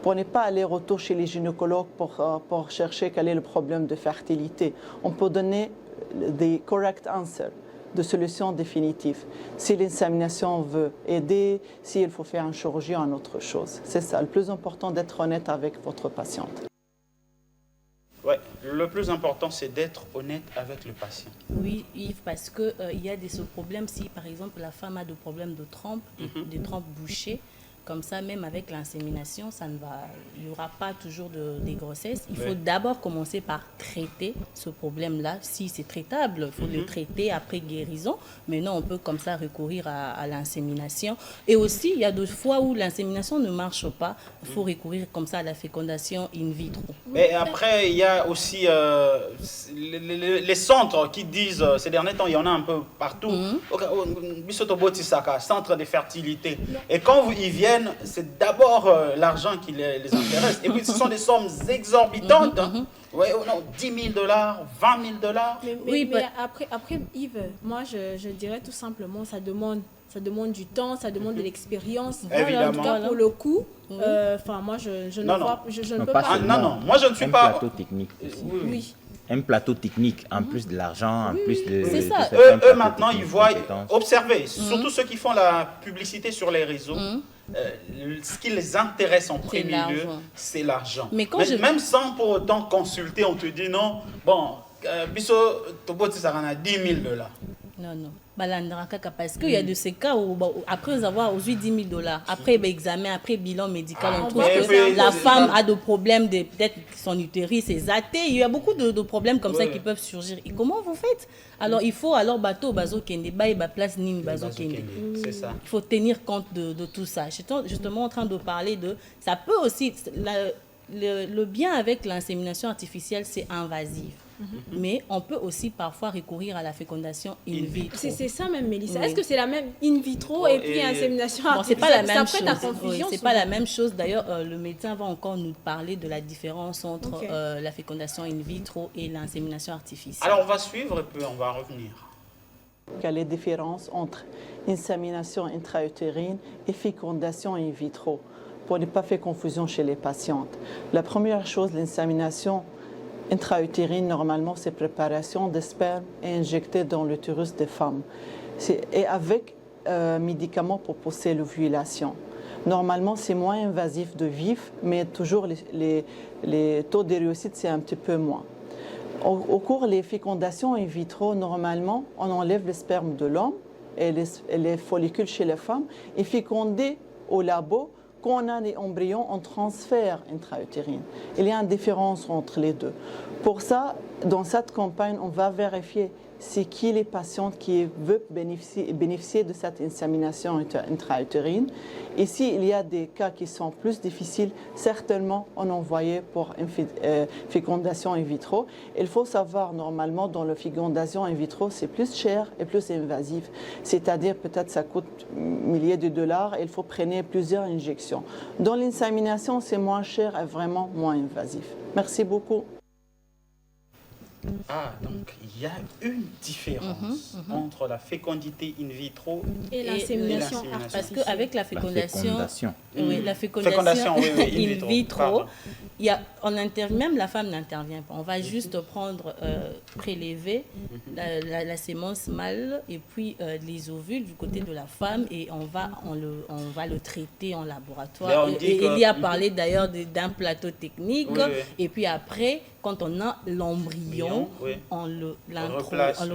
Pour ne pas aller retour chez les gynécologues pour chercher quel est le problème de fertilité. On peut donner des correct answers, de solutions définitives. Si l'insémination veut aider, s'il faut faire une chirurgie ou une autre chose. C'est ça, le plus important d'être honnête avec votre patiente. Ouais, le plus important, c'est d'être honnête avec le patient. Oui, Yves, parce qu'il y a ce problème si, par exemple, la femme a des problèmes de trompe, des trompes bouchées. Comme ça, même avec l'insémination, il n'y aura pas toujours des grossesses. Il faut d'abord commencer par traiter ce problème-là. Si c'est traitable, il faut le traiter après guérison. Maintenant, on peut comme ça recourir à l'insémination. Et aussi, il y a d'autres fois où l'insémination ne marche pas. Il faut recourir comme ça à la fécondation in vitro. Mais après, il y a aussi les centres qui disent, ces derniers temps, il y en a un peu partout. Centre de fertilité. Et quand ils viennent, c'est d'abord l'argent qui les intéresse. Et puis, ce sont des sommes exorbitantes. Ouais, non, $10 000, $20 000. Mais après, Yves, moi, je dirais tout simplement, ça demande du temps, ça demande de l'expérience. Évidemment. En tout cas, pour le coup, moi, je ne peux pas. Non, moi, je ne suis pas... Un plateau technique aussi. Oui. Un plateau technique, en plus de l'argent, en plus de... C'est ça. Eux maintenant, ils voient, observez, surtout ceux qui font la publicité sur les réseaux, ce qui les intéresse en premier lieu, c'est l'argent. Même sans pour autant consulter, on te dit non, bon, biso, tobo tisarana $10 000. Non. Parce qu'il y a de ces cas où, après avoir reçu $10 000, après examen, après bilan médical, on trouve que la femme a des problèmes, peut-être son utérus est athée. Il y a beaucoup de problèmes comme ça qui peuvent surgir. Et comment vous faites? Alors, il faut bateau, bazo kende, place nini, bazo kende. C'est ça. Il faut tenir compte de tout ça. J'étais justement en train de parler de... Ça peut aussi... Le bien avec l'insémination artificielle, c'est invasif. Mais on peut aussi parfois recourir à la fécondation in vitro. C'est ça même, Mélissa. Est-ce que c'est la même in vitro et puis insémination artificielle? C'est pas la même chose. Ça prête à confusion. C'est pas la même chose. D'ailleurs, le médecin va encore nous parler de la différence entre la fécondation in vitro et l'insémination artificielle. Alors, on va suivre et puis on va revenir. Quelle est la différence entre insémination intra-utérine et fécondation in vitro? Pour ne pas faire confusion chez les patientes. La première chose, l'insémination intra-utérine, normalement, c'est préparation de sperme et injecté dans l'utérus des femmes. Et avec médicaments pour pousser l'ovulation. Normalement, c'est moins invasif de vivre, mais toujours les taux de réussite, c'est un petit peu moins. Au cours des fécondations in vitro, normalement, on enlève le sperme de l'homme et les follicules chez les femmes et fécondé au labo. Quand on a des embryons, on transfère intra-utérine. Il y a une différence entre les deux. Pour ça, dans cette campagne, on va vérifier c'est qui les patientes qui veulent bénéficier de cette insémination intra-utérine. Et s'il y a des cas qui sont plus difficiles, certainement on envoyait pour une fécondation in vitro. Il faut savoir, normalement, dans la fécondation in vitro, c'est plus cher et plus invasif. C'est-à-dire, peut-être ça coûte milliers de dollars et il faut prendre plusieurs injections. Dans l'insémination, c'est moins cher et vraiment moins invasif. Merci beaucoup. Ah, donc il y a une différence entre la fécondité in vitro et l'insémination. Parce qu'avec la fécondation in vitro, même la femme n'intervient pas. On va juste prendre, prélever la sémence mâle et puis les ovules du côté de la femme et on va le traiter en laboratoire. Il y a parlé d'ailleurs d'un plateau technique et puis après, quand on a l'embryon, on le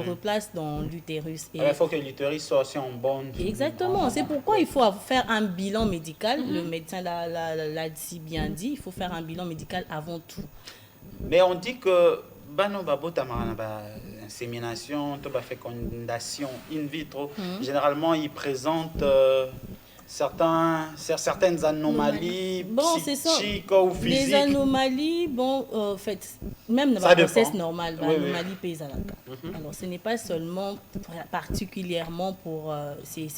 replace dans l'utérus. Il faut que l'utérus soit aussi en bonne... Exactement. C'est pourquoi il faut faire un bilan médical. Le médecin l'a si bien dit. Il faut faire un bilan médical avant tout. Mais on dit que bano babotama na ba insémination, to ba fécondation in vitro, généralement ils présentent certaines anomalies psychiques ou physiques. Les anomalies, bon, en fait, même dans la grossesse normale, l'anomalie pèse à la cas. Alors, ce n'est pas seulement particulièrement pour ces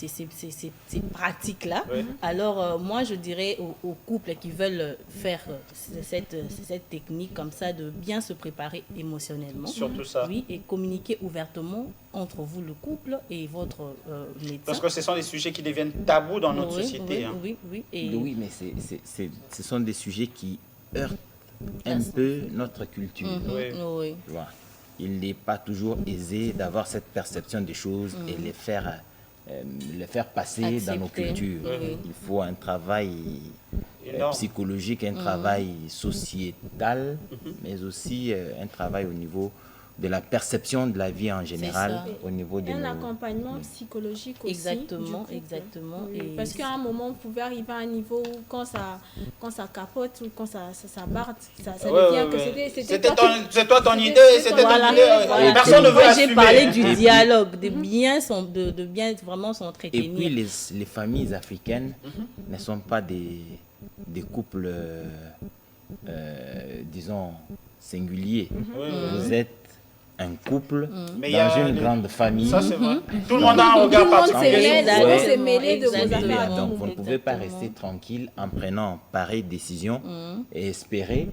pratiques-là. Alors, moi, je dirais aux couples qui veulent faire cette technique comme ça, de bien se préparer émotionnellement. Surtout ça. Oui, et communiquer ouvertement entre vous, le couple, et votre médecin. Parce que ce sont des sujets qui deviennent tabous dans notre société. Oui, mais ce sont des sujets qui heurtent un peu notre culture. Il n'est pas toujours aisé d'avoir cette perception des choses et les faire passer dans nos cultures. Il faut un travail psychologique, un travail sociétal, mais aussi un travail au niveau de la perception de la vie en général, au niveau de un accompagnement psychologique aussi. Exactement. Parce qu'à un moment, vous pouvez arriver à un niveau où quand ça capote ou quand ça barde, ça devient que c'était toi ton idée, c'était ton idée. Personne ne veut assumer. J'ai parlé du dialogue, de bien vraiment s'entretenir. Et puis les familles africaines ne sont pas des couples, disons, singuliers. Vous êtes un couple dans une grande famille. Ça, c'est vrai. Tout le monde a un regard particulier. Tout le monde s'est mêlé de vos affaires. Donc, vous ne pouvez pas rester tranquille en prenant pareille décision et espérer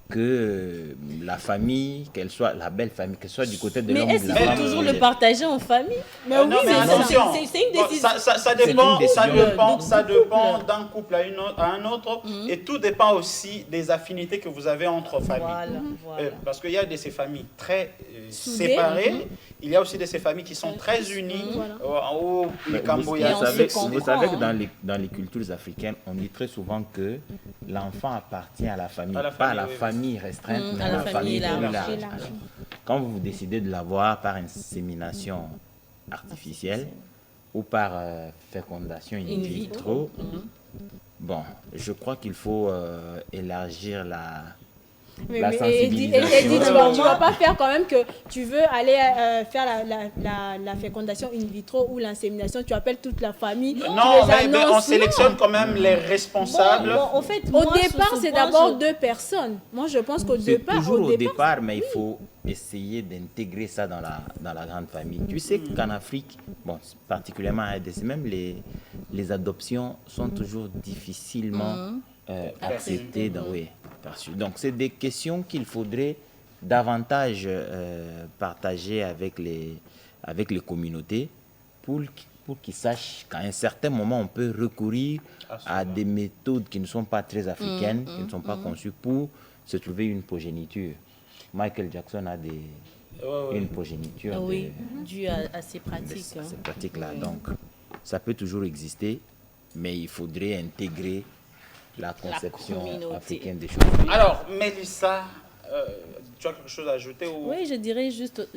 que la famille, qu'elle soit la belle famille, qu'elle soit du côté de l'homme ou de la femme. Mais est-ce qu'il faut toujours le partager en famille? Mais oui, mais attention. C'est une décision. Ça dépend d'un couple à un autre. Et tout dépend aussi des affinités que vous avez entre familles. Parce qu'il y a de ces familles très séparées. Il y a aussi de ces familles qui sont très unies. Vous savez que dans les cultures africaines, on dit très souvent que l'enfant appartient à la famille, pas à la famille restreinte, mais à la famille plus large. Quand vous décidez de l'avoir par insémination artificielle ou par fécondation in vitro, bon, je crois qu'il faut élargir la sensibilisation. Et tu ne vas pas faire quand même que tu veux aller faire la fécondation in vitro ou l'insémination, tu appelles toute la famille. Non, mais on sélectionne quand même les responsables. En fait, au départ, c'est d'abord 2 personnes. Moi, je pense qu'au départ... Toujours au départ, mais il faut essayer d'intégrer ça dans la grande famille. Tu sais qu'en Afrique, bon, particulièrement à RDC, même les adoptions sont toujours difficilement acceptées. Donc, c'est des questions qu'il faudrait davantage partager avec les communautés pour qu'ils sachent qu'à un certain moment, on peut recourir à des méthodes qui ne sont pas très africaines, qui ne sont pas conçues pour se trouver une progéniture. Michael Jackson a une progéniture due à ces pratiques. Ces pratiques-là. Donc, ça peut toujours exister, mais il faudrait intégrer la conception africaine des choses. Alors, Mélissa, tu as quelque chose à ajouter ou... Oui, je dirais juste,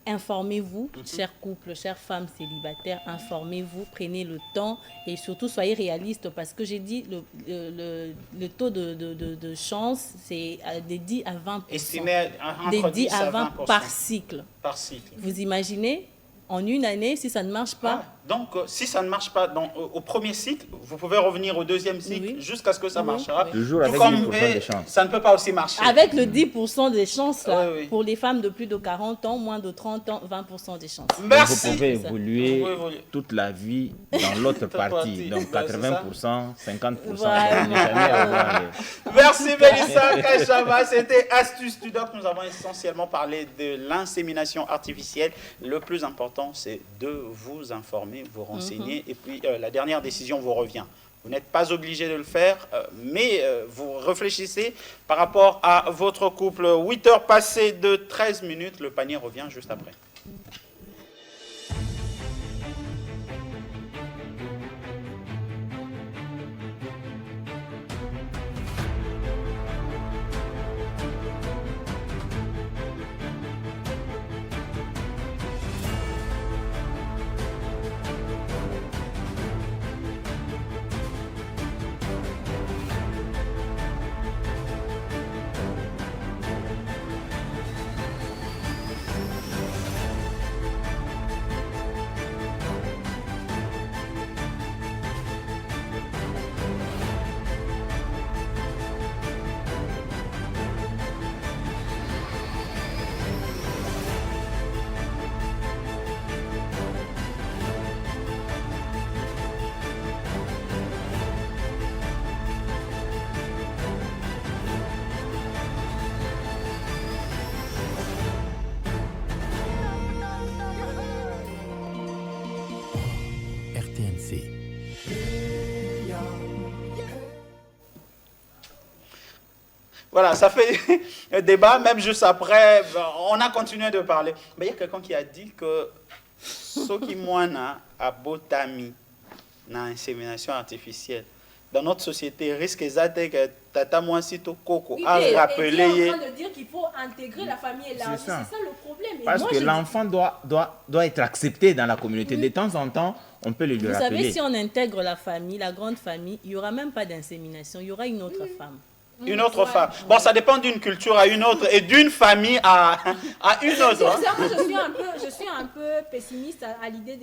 informez-vous, chers couples, chères femmes célibataires, informez-vous, prenez le temps et surtout soyez réalistes parce que j'ai dit le taux de chance, c'est de 10 à 20%. Estimé entre 10 à 20% par cycle. Vous imaginez, en une année, si ça ne marche pas... Donc, si ça ne marche pas au premier cycle, vous pouvez revenir au deuxième cycle jusqu'à ce que ça marchera. Toujours avec 10% de chance. Ça ne peut pas aussi marcher. Avec le 10% de chance, là, pour les femmes de plus de 40 ans, moins de 30 ans, 20% de chance. Merci. Vous pouvez évoluer toute la vie dans l'autre partie. Donc, 80%, 50%. Merci, Mélissa Kachama. C'était Astuce du Doc. Nous avons essentiellement parlé de l'insémination artificielle. Le plus important, c'est de vous informer, vous renseigner, et puis la dernière décision vous revient. Vous n'êtes pas obligé de le faire, mais vous réfléchissez par rapport à votre couple. 8 heures passées de 13 minutes, le panier revient juste après. Voilà, ça fait un débat, même juste après, on a continué de parler. Mais il y a quelqu'un qui a dit que ce qui moine à Botami, dans l'insémination artificielle, dans notre société, risque exact que Tata Mouansito Koko a rappelé. Il est en train de dire qu'il faut intégrer la famille élargie. C'est ça le problème. Parce que l'enfant doit être accepté dans la communauté. De temps en temps, on peut le rappeler. Vous savez, si on intègre la famille, la grande famille, il n'y aura même pas d'insémination, il y aura une autre femme. Une autre femme. Bon, ça dépend d'une culture à une autre et d'une famille à une autre. Moi, je suis un peu pessimiste à l'idée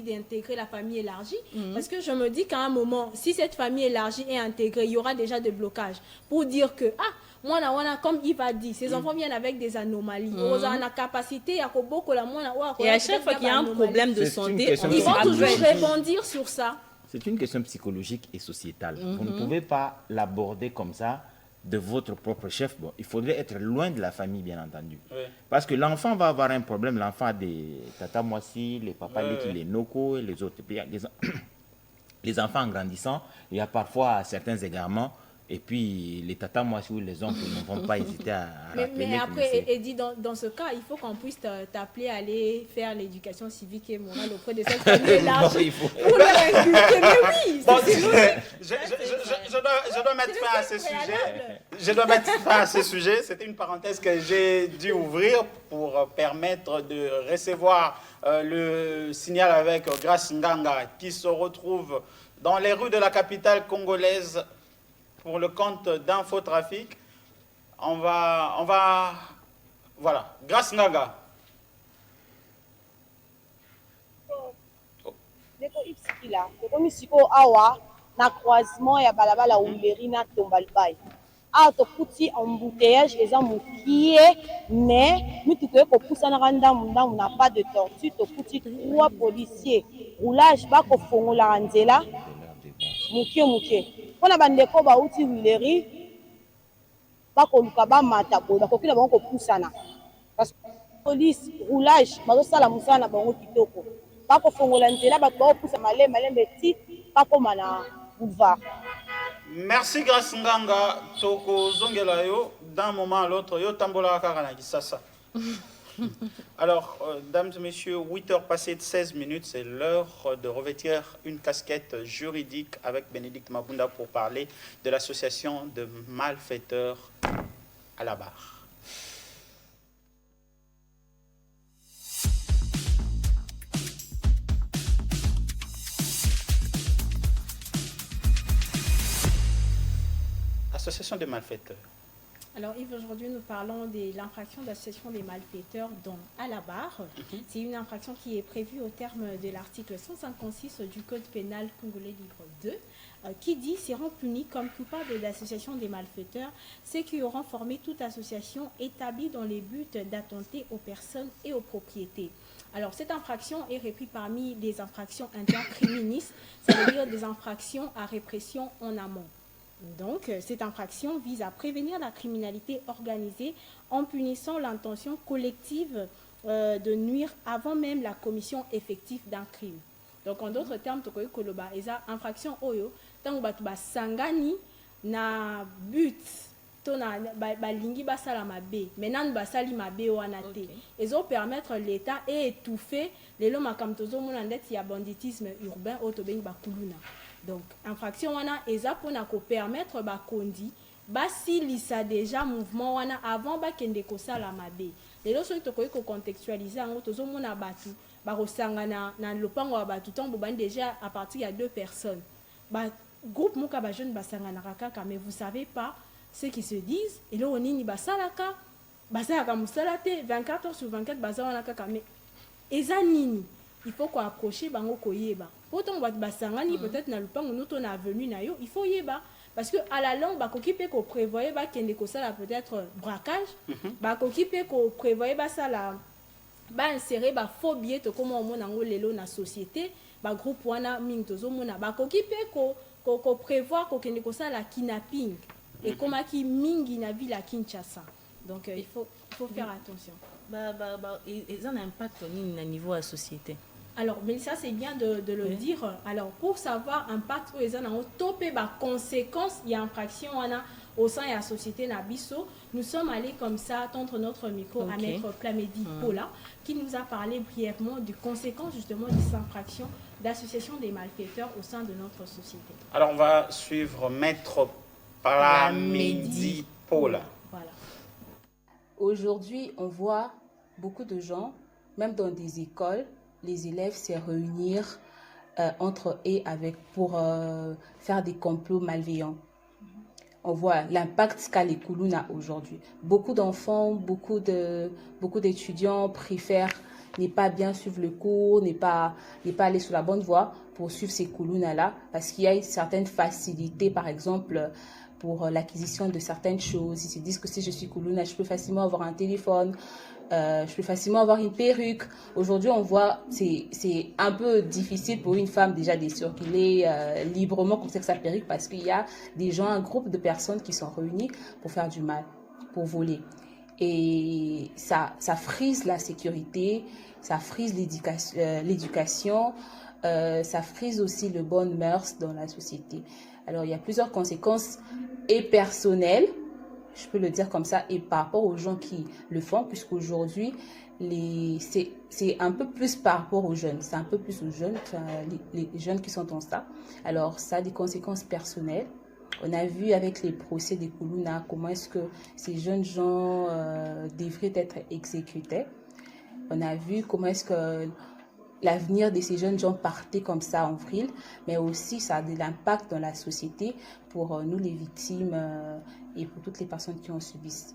d'intégrer la famille élargie. Parce que je me dis qu'à un moment, si cette famille élargie est intégrée, il y aura déjà des blocages pour dire que, comme Yves a dit, ces enfants viennent avec des anomalies. On a la capacité à et à chaque fois qu'il y a un problème de santé, ils vont toujours rebondir sur ça. C'est une question psychologique et sociétale. Vous ne pouvez pas l'aborder comme ça de votre propre chef. Bon, il faudrait être loin de la famille, bien entendu. Oui. Parce que l'enfant va avoir un problème. L'enfant a des tata moissi, les papas, les noko et les autres. Et puis, les enfants en grandissant, il y a parfois certains égarements. Et puis, les tatas moissi ou les oncles ne vont pas hésiter à rappeler. Mais après, Eddie, dans ce cas, il faut qu'on puisse t'appeler à aller faire l'éducation civique et morale auprès de cette famille-là. Pour leur inculquer. Mais oui, bon, je dois mettre fin à ce sujet. Je dois mettre fin à ce sujet. C'était une parenthèse que j'ai dû ouvrir pour permettre de recevoir le signal avec Grace Nganga qui se retrouve dans les rues de la capitale congolaise pour le compte d'Infotrafic. On va... Voilà. Grace Nganga. Ndeko ipsikila. Ndeko misiko awa na croisement ya balabala Uleri na Tombalbay. Awa tokuti embouteillage eza mokie, mais mituko eko pusana kandamu na pas de tortue tokuti 3 policiers. Roulage bako fongola nzela. Mokie. Pona bandeko bauti Uleri bakoluka bamata boye bakokila bango kopusana. Parce que police roulage bazosala musana bango kitoko. Bakofongola nzela bato bakopusa malembe ti bakoma na boulevard. Merci Grace Nganga. Toko zongela yo d'un moment à l'autre yo tambola kaka na kisasa. Alors, dames et messieurs, 8h passées de 16 minutes, c'est l'heure de revêtir une casquette juridique avec Bénédicte Mabunda pour parler de l'association de malfaiteurs à la barre. Association de malfaiteurs. Alors Yves, aujourd'hui nous parlons de l'infraction d'association des malfaiteurs dont à la barre. C'est une infraction qui est prévue au terme de l'article 156 du Code pénal congolais livre 2 qui dit seront punis comme coupables d'association des malfaiteurs ceux qui auront formé toute association établie dans les buts d'attenter aux personnes et aux propriétés. Alors cette infraction est reprise parmi les infractions intercriministes, ça veut dire des infractions à répression en amont. Donc, cette infraction vise à prévenir la criminalité organisée en punissant l'intention collective de nuire avant même la commission effective d'un crime. Donc, en d'autres termes, tokoy koloba eza infraction oyo tango batu basangani na but to na balingi basala mabe maintenant basali mabe wana te ezo permettre l'état et étouffer lelo makambo tozomona ndeti ya banditisme urbain oyo tobengi bakuluna. Donc, infraction wana eza pona ko permettre bakondi basilisa déjà mouvement wana avant bakende kosala mabe. Lelo soki tokoki ko contextualiser yango tozomona batu bakosangana na lopango ya batu tango bani déjà à partir ya 2 personnes. Ba groupe moka ba jeune basangana kaka mais vous savez pas ce qui se disent et là onini basalaka musala te 24 heures sur 24 bazana kaka mais eza nini il faut ko approcher bango koyeba. Autant on va sangani peut-être na lupango nous on a venu na yo il faut yeba parce que à la longue ba kokipe ko prévoyer ba kende ko sala peut-être braquage ba kokipe ko prévoyer ba sala ba insérer ba faux billet to comme on mona ngo lelo na société ba groupe wana ming tozo mona ba kokipe ko prévoir ko kende ko sala kidnapping et comme qui mingi na ville à Kinshasa. Donc il faut faire attention. Ils ont un impact au niveau de la société. Alors, mais ça c'est bien de le dire. Alors, pour savoir impact où ils ont topé, conséquences, il y a infraction, au sein de la société Nabiso. Nous sommes allés comme ça tendre notre micro à Maître Plamedi Paula, qui nous a parlé brièvement des conséquences justement des infractions d'association des malfaiteurs au sein de notre société. Alors on va suivre Maître Plamedi Paula. Voilà. Aujourd'hui, on voit beaucoup de gens, même dans des écoles, les élèves se réunir entre eux pour faire des complots malveillants. On voit l'impact qu'a les Koulouna aujourd'hui. Beaucoup d'enfants, beaucoup d'étudiants préfèrent ne pas bien suivre le cours, ne pas aller sur la bonne voie pour suivre ces Koulouna-là, parce qu'il y a une certaine facilité, par exemple, pour l'acquisition de certaines choses. Ils se disent que si je suis Koulouna, je peux facilement avoir un téléphone, je peux facilement avoir une perruque. Aujourd'hui, on voit c'est un peu difficile pour une femme déjà de circuler librement comme ça avec sa perruque, parce qu'il y a des gens, un groupe de personnes qui sont réunis pour faire du mal, pour voler. Et ça frise la sécurité, ça frise l'éducation, ça frise aussi le bon mœurs dans la société. Alors, il y a plusieurs conséquences et personnelles, je peux le dire comme ça, et par rapport aux gens qui le font, puisqu'aujourd'hui, c'est un peu plus par rapport aux jeunes. C'est un peu plus aux jeunes, les jeunes qui sont dans ça. Alors, ça a des conséquences personnelles. On a vu avec les procès des Koulouna comment est-ce que ces jeunes gens devraient être exécutés. On a vu comment est-ce que l'avenir de ces jeunes gens partait comme ça en vrille, mais aussi ça a de l'impact dans la société pour nous les victimes et pour toutes les personnes qui en subissent.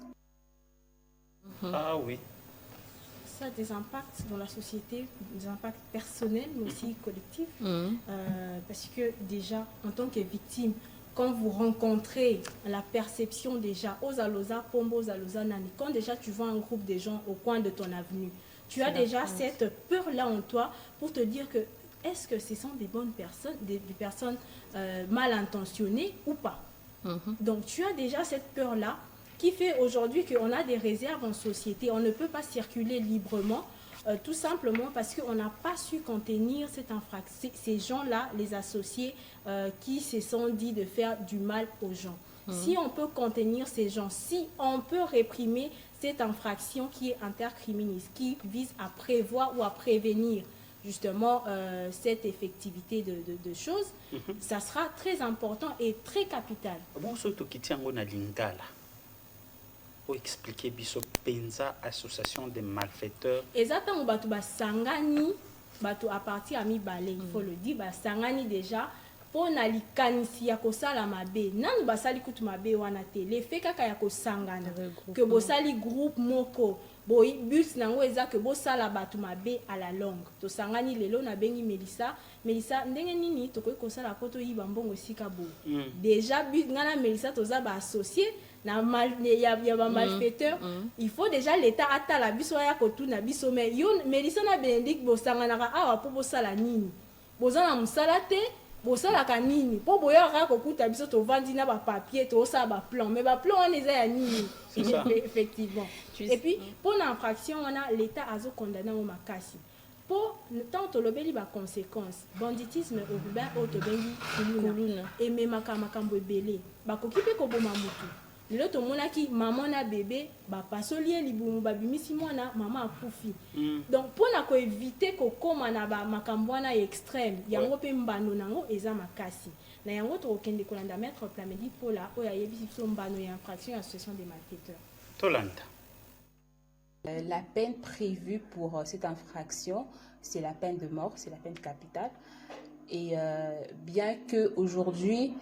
Ah oui. Ça a des impacts dans la société, des impacts personnels, mais aussi collectifs. Parce que déjà, en tant que victime, quand vous rencontrez la perception déjà, aux Aloza, Pombo, aux Aloza, Nani, quand déjà tu vois un groupe de gens au coin de ton avenue, tu as déjà cette peur-là en toi pour te dire que est-ce que ce sont des bonnes personnes, des personnes mal intentionnées ou pas. Donc tu as déjà cette peur-là qui fait aujourd'hui qu'on a des réserves en société. On ne peut pas circuler librement, tout simplement parce qu'on n'a pas su contenir cette infraction. Ces gens-là, les associés qui se sont dit de faire du mal aux gens. Si on peut contenir ces gens, si on peut réprimer cette infraction qui est intercriministe, qui vise à prévoir ou à prévenir justement cette effectivité de choses, ça sera très important et très capital. Bon, surtout qui tient au Lingala, pour expliquer biso penza association des malfaiteurs. Exactement, batu basangani, batu à partir à mi balé, il faut le dire, basangani déjà. Pour nalikanisi ya kosala mabe nanu basali kutu mabe wana te le fait kaka ya kosangana que bosali groupe moko boy but nango eza que bosala batu mabe à la longue to sangani lelo na bengi Melissa ndenge nini to koyi kosala poto yiba mbongo sika bo déjà but ngana Melissa toza ba associé na mal ya ba malfaiteur il faut déjà l'état atala biso ya kotuna biso mais yo Melissa na Benedict bosangana ka awa po bosala nini bozana musala te bosala kanini po boya ka kokuta biso to vandi na ba papier to sa ba plan mais ba plan on eza ya nini effectivement et puis pour l'infraction on a l'état azo condamné au makasi pour tant to lobeli ba conséquences banditisme urbain au to bengi kuluna et même makambo ebele ba kokipe ko boma mutu lelo to monaki maman na bébé ba pasolier libumu ba bimisi mwana maman akufi donc pour na ko éviter ko koma na ba makambo na extrême yango pe mbano nango eza makasi na yango to okende kolanda Maître Plamedi Paula oya yebisi so mbano ya infraction à association des malfaiteurs Tolanda. La peine prévue pour cette infraction, c'est la peine de mort, c'est la peine capitale. Et bien que aujourd'hui,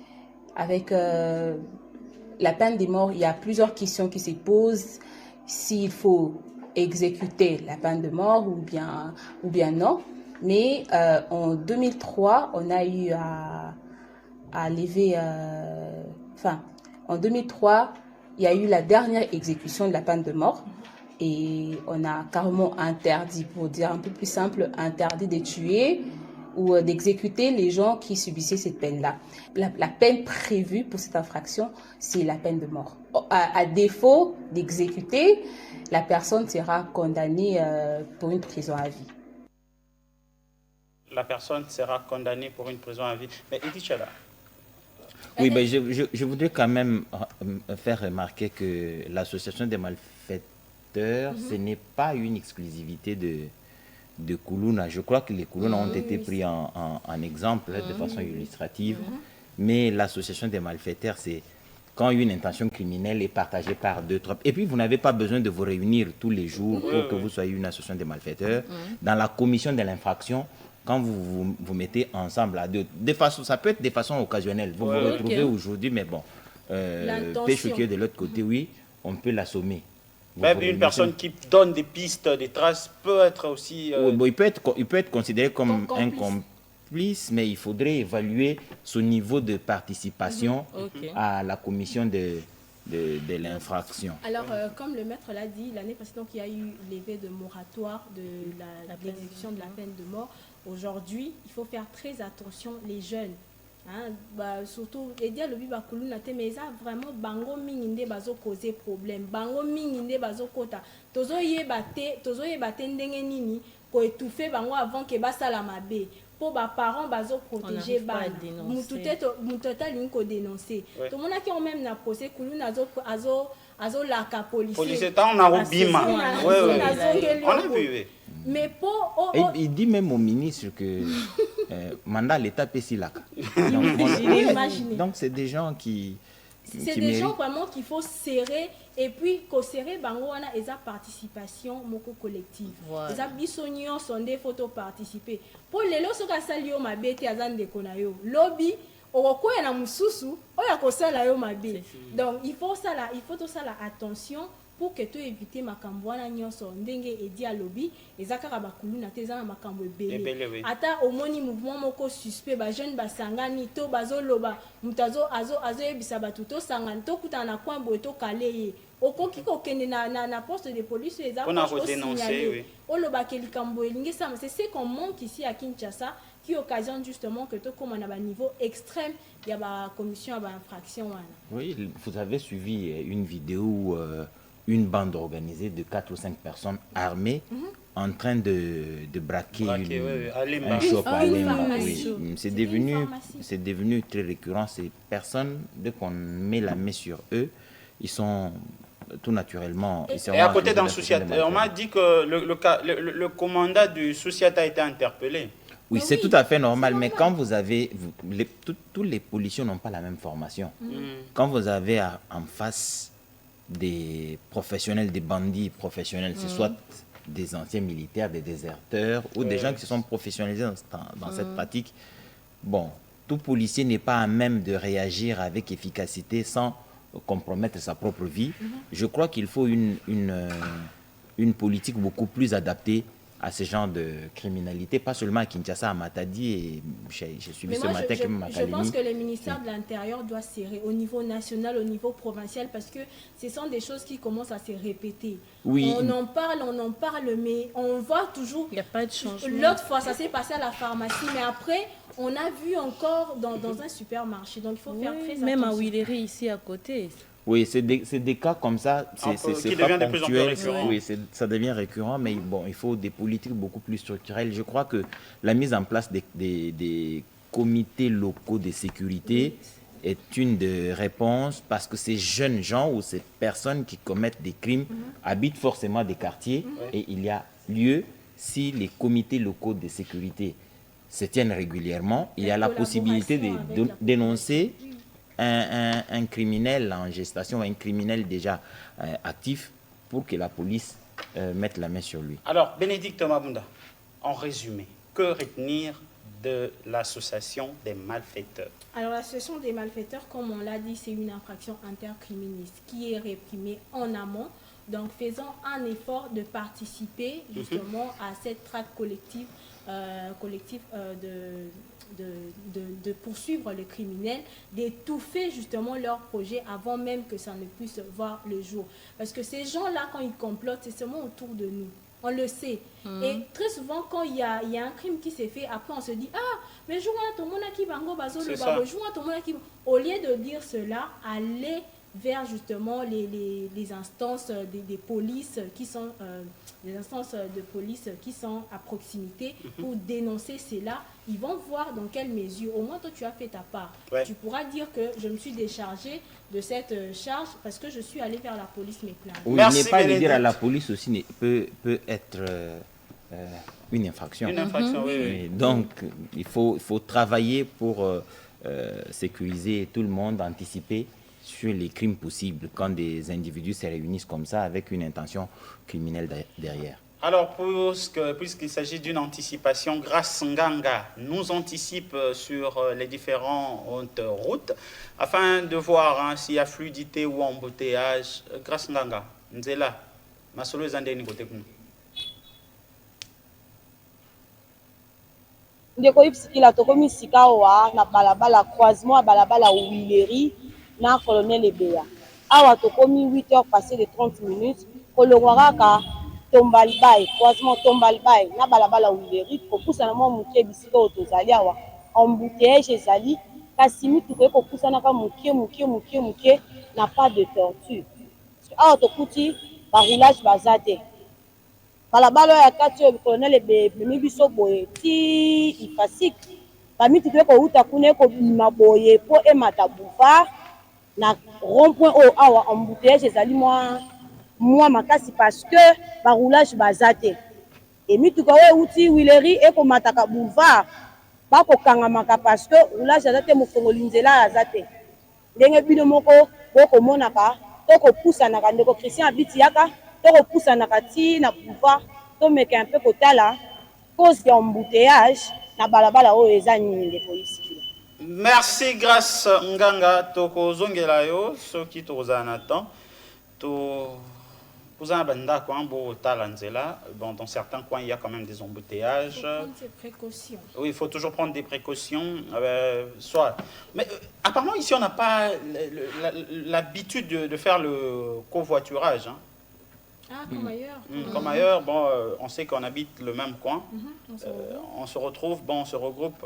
avec la peine de mort, il y a plusieurs questions qui se posent. S'il faut exécuter la peine de mort ou bien non. Mais en 2003, on a eu à lever... en 2003, il y a eu la dernière exécution de la peine de mort. Et on a carrément interdit, pour dire un peu plus simple, interdit de tuer ou d'exécuter les gens qui subissaient cette peine-là. La peine prévue pour cette infraction, c'est la peine de mort. À défaut d'exécuter, la personne sera condamnée pour une prison à vie. La personne sera condamnée pour une prison à vie. Mais Edith Chala, Oui, mais je voudrais quand même faire remarquer que l'association des malfaiteurs, ce n'est pas une exclusivité de Koulouna. Je crois que les Koulouna ont été pris en exemple de façon illustrative, mais l'association des malfaiteurs, c'est quand une intention criminelle est partagée par 2, 3. Et puis, vous n'avez pas besoin de vous réunir tous les jours pour que vous soyez une association des malfaiteurs. Dans la commission de l'infraction, quand vous mettez ensemble à deux, ça peut être de façon occasionnelle. Vous vous retrouvez aujourd'hui, mais bon, Péchoutier de l'autre côté, oui, on peut l'assommer. Même une personne qui donne des pistes, des traces, peut être aussi... Bon, il peut être considéré comme un complice, mais il faudrait évaluer son niveau de participation à la commission de l'infraction. Alors, comme le maître l'a dit, l'année précédente, il y a eu l'éveil de moratoire de l'exécution de la peine de mort. Aujourd'hui, il faut faire très attention, les jeunes. Hein, surtout, les dia le biba kuluna te mais ça vraiment bango minginde bazo causer problème. Bango minginde bazo kota. Tozo yebate ndenge nini ko étouffer bango avant que basa la mabe. Pour les parents bazo protéger bana mutota linko dénoncer to mona ki on même na procès kuluna azo la ka police on a obima on a vu. Mais il dit même au ministre que mandat l'État pessilaka. Donc c'est des gens qui c'est des gens vraiment qu'il faut serrer et puis ko serrer bango wana eza participation moko collective. Eza bisonyo sonde photo participer. Pour lelo soka salio mabete azande konayo. Lobby okoya na mususu oya ko sala yo mabe. Donc il faut tout ça la attention pour que tu évites makambo wana nyonso ndenge edi alobi ezaka bakulu na teza na makambo ebele ata omoni mouvement moko suspect ba jeune basangani to bazoloba mutazo azo yebisa batu to sangani to kutana na kwambo to kaleye okoki kokende na poste de police eza pour signaler oloba ke likambo elingi ça c'est ce qu'on manque ici à Kinshasa qui occasionne justement que tout comme on a un niveau extrême il y a ba commission ba infraction wana. Oui, vous avez suivi une vidéo où une bande organisée de 4 ou 5 personnes armées en train de braquer un shop à Lemba. C'est devenu très récurrent. Ces personnes, dès qu'on met la main sur eux, ils sont tout naturellement... Et à côté d'un Soussiata, on m'a dit que le commandant du Soussiata a été interpellé. Oui, c'est tout à fait normal, mais quand vous avez... tous les policiers n'ont pas la même formation. Quand vous avez en face des professionnels, des bandits professionnels, c'est soit des anciens militaires, des déserteurs ou des gens qui se sont professionnalisés dans cette pratique. Bon, tout policier n'est pas à même de réagir avec efficacité sans compromettre sa propre vie. Je crois qu'il faut une politique beaucoup plus adaptée à ce genre de criminalité, pas seulement à Kinshasa, à Matadi, et j'ai suivi ce matin que je pense que le ministère de l'Intérieur doit serrer au niveau national, au niveau provincial, parce que ce sont des choses qui commencent à se répéter. Oui. On en parle, mais on voit toujours... Il n'y a pas de changement. L'autre fois, ça s'est passé à la pharmacie, mais après, on a vu encore dans un supermarché. Donc, il faut faire très attention. Même à Willery, ici à côté. Oui, c'est des cas comme ça, c'est pas ponctuel. Oui, ça devient récurrent, mais bon, il faut des politiques beaucoup plus structurelles. Je crois que la mise en place des comités locaux de sécurité est une des réponses, parce que ces jeunes gens ou ces personnes qui commettent des crimes habitent forcément des quartiers, et il y a lieu, si les comités locaux de sécurité se tiennent régulièrement, il y a la possibilité de dénoncer un criminel en gestation, un criminel déjà actif, pour que la police mette la main sur lui. Alors, Bénédicte Mabunda, en résumé, que retenir de l'association des malfaiteurs? Alors, l'association des malfaiteurs, comme on l'a dit, c'est une infraction intercriminaliste qui est réprimée en amont. Donc, faisons un effort de participer justement à cette traque collective, de poursuivre les criminels, d'étouffer justement leur projet avant même que ça ne puisse voir le jour. Parce que ces gens-là, quand ils complotent, c'est seulement autour de nous. On le sait. Et très souvent, quand il y a un crime qui s'est fait, après on se dit « Ah, mais au lieu de dire cela, allez vers justement les instances des polices qui sont les instances de police qui sont à proximité pour dénoncer cela. Ils vont voir dans quelle mesure, au moins toi tu as fait ta part. Ouais. Tu pourras dire que je me suis déchargé de cette charge parce que je suis allé vers la police me plaindre. Oui, ne pas le dire à la police aussi peut être une infraction. Une infraction, oui. Donc, il faut travailler pour sécuriser tout le monde, anticiper sur les crimes possibles quand des individus se réunissent comme ça avec une intention criminelle derrière. Alors, puisqu'il s'agit d'une anticipation, Grâce Nganga nous anticipe sur les différentes routes afin de voir s'il y a fluidité ou embouteillage. Grâce Nganga, Nzela, Masolo Zandeni côté nous. ndeko yipsikila tokomi sika awa na balabala croisement ya balabala Wileri na Colonel Ebeya. Awa tokomi 8h passé de 30 minutes kolongwa kaka Tombalbay, croisement Tombalbay na balabala Wileri kopusana mwa muke bisika oyo tozali awa embouteillage ezali kasi mituka ekopusana ka muke na pas de torture. Awa tokuti baroulage baza te. Balabala ya kati oyo Colonel ebemi biso boye ti ifasik bamituka ekouta kuna ekobima boye mpo emata boulevard na rond-point oyo awa embouteillage ezali mwa makasi parce que baroulage baza te emituka oyo euti Wileri ekomataka boulevard bakokangamaka parce que roulage aza te mofongoli nzela aza te ndenge bino moko bokomonaka tokopusanaka ndeko Christian abiti yaka tokopusanaka ti na boulevard tomeka un peu kotala cause ya embouteillage na balabala oyo eza nini ndeko isikila. Merci Grâce Nganga tokozongela yo soki tokozala na temps Dans certains coins, il y a quand même des embouteillages. Il faut prendre ses précautions. Oui, il faut toujours prendre des précautions. Mais apparemment, ici, on n'a pas l'habitude de faire le covoiturage. Hein. Ah, comme ailleurs. Comme ailleurs, bon, on sait qu'on habite le même coin. On se retrouve, bon, on se regroupe.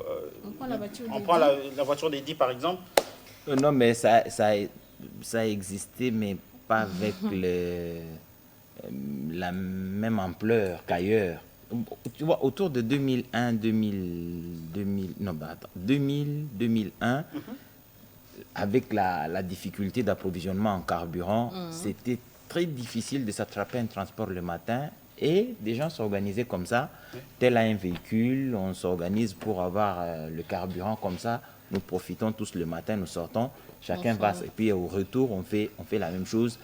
On prend la voiture des 10, par exemple. Non, mais ça a existé, mais pas avec la même ampleur qu'ailleurs. Tu vois, autour de 2001, 2001, avec la difficulté d'approvisionnement en carburant, c'était très difficile de s'attraper un transport le matin et des gens s'organisaient comme ça. Tel a un véhicule, on s'organise pour avoir le carburant comme ça. Nous profitons tous le matin, nous sortons, chacun va, et puis au retour, on fait la même chose.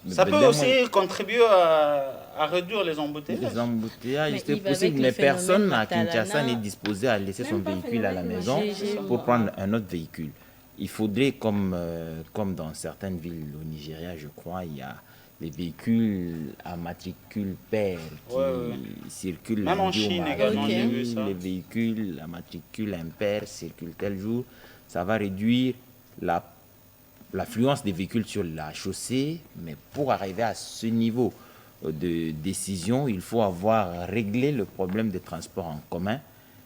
Ça peut aussi contribuer à réduire les embouteillages. Les embouteillages, c'est possible, mais personne à Kinshasa n'est disposé à laisser son véhicule à la maison pour prendre un autre véhicule. Il faudrait, comme dans certaines villes au Nigeria, je crois, il y a les véhicules à matricule pair qui circulent. Même en Chine également, j'ai vu ça. Les véhicules à matricule impair circulent tel jour. Ça va réduire l'affluence des véhicules sur la chaussée, mais pour arriver à ce niveau de décision, il faut avoir réglé le problème des transports en commun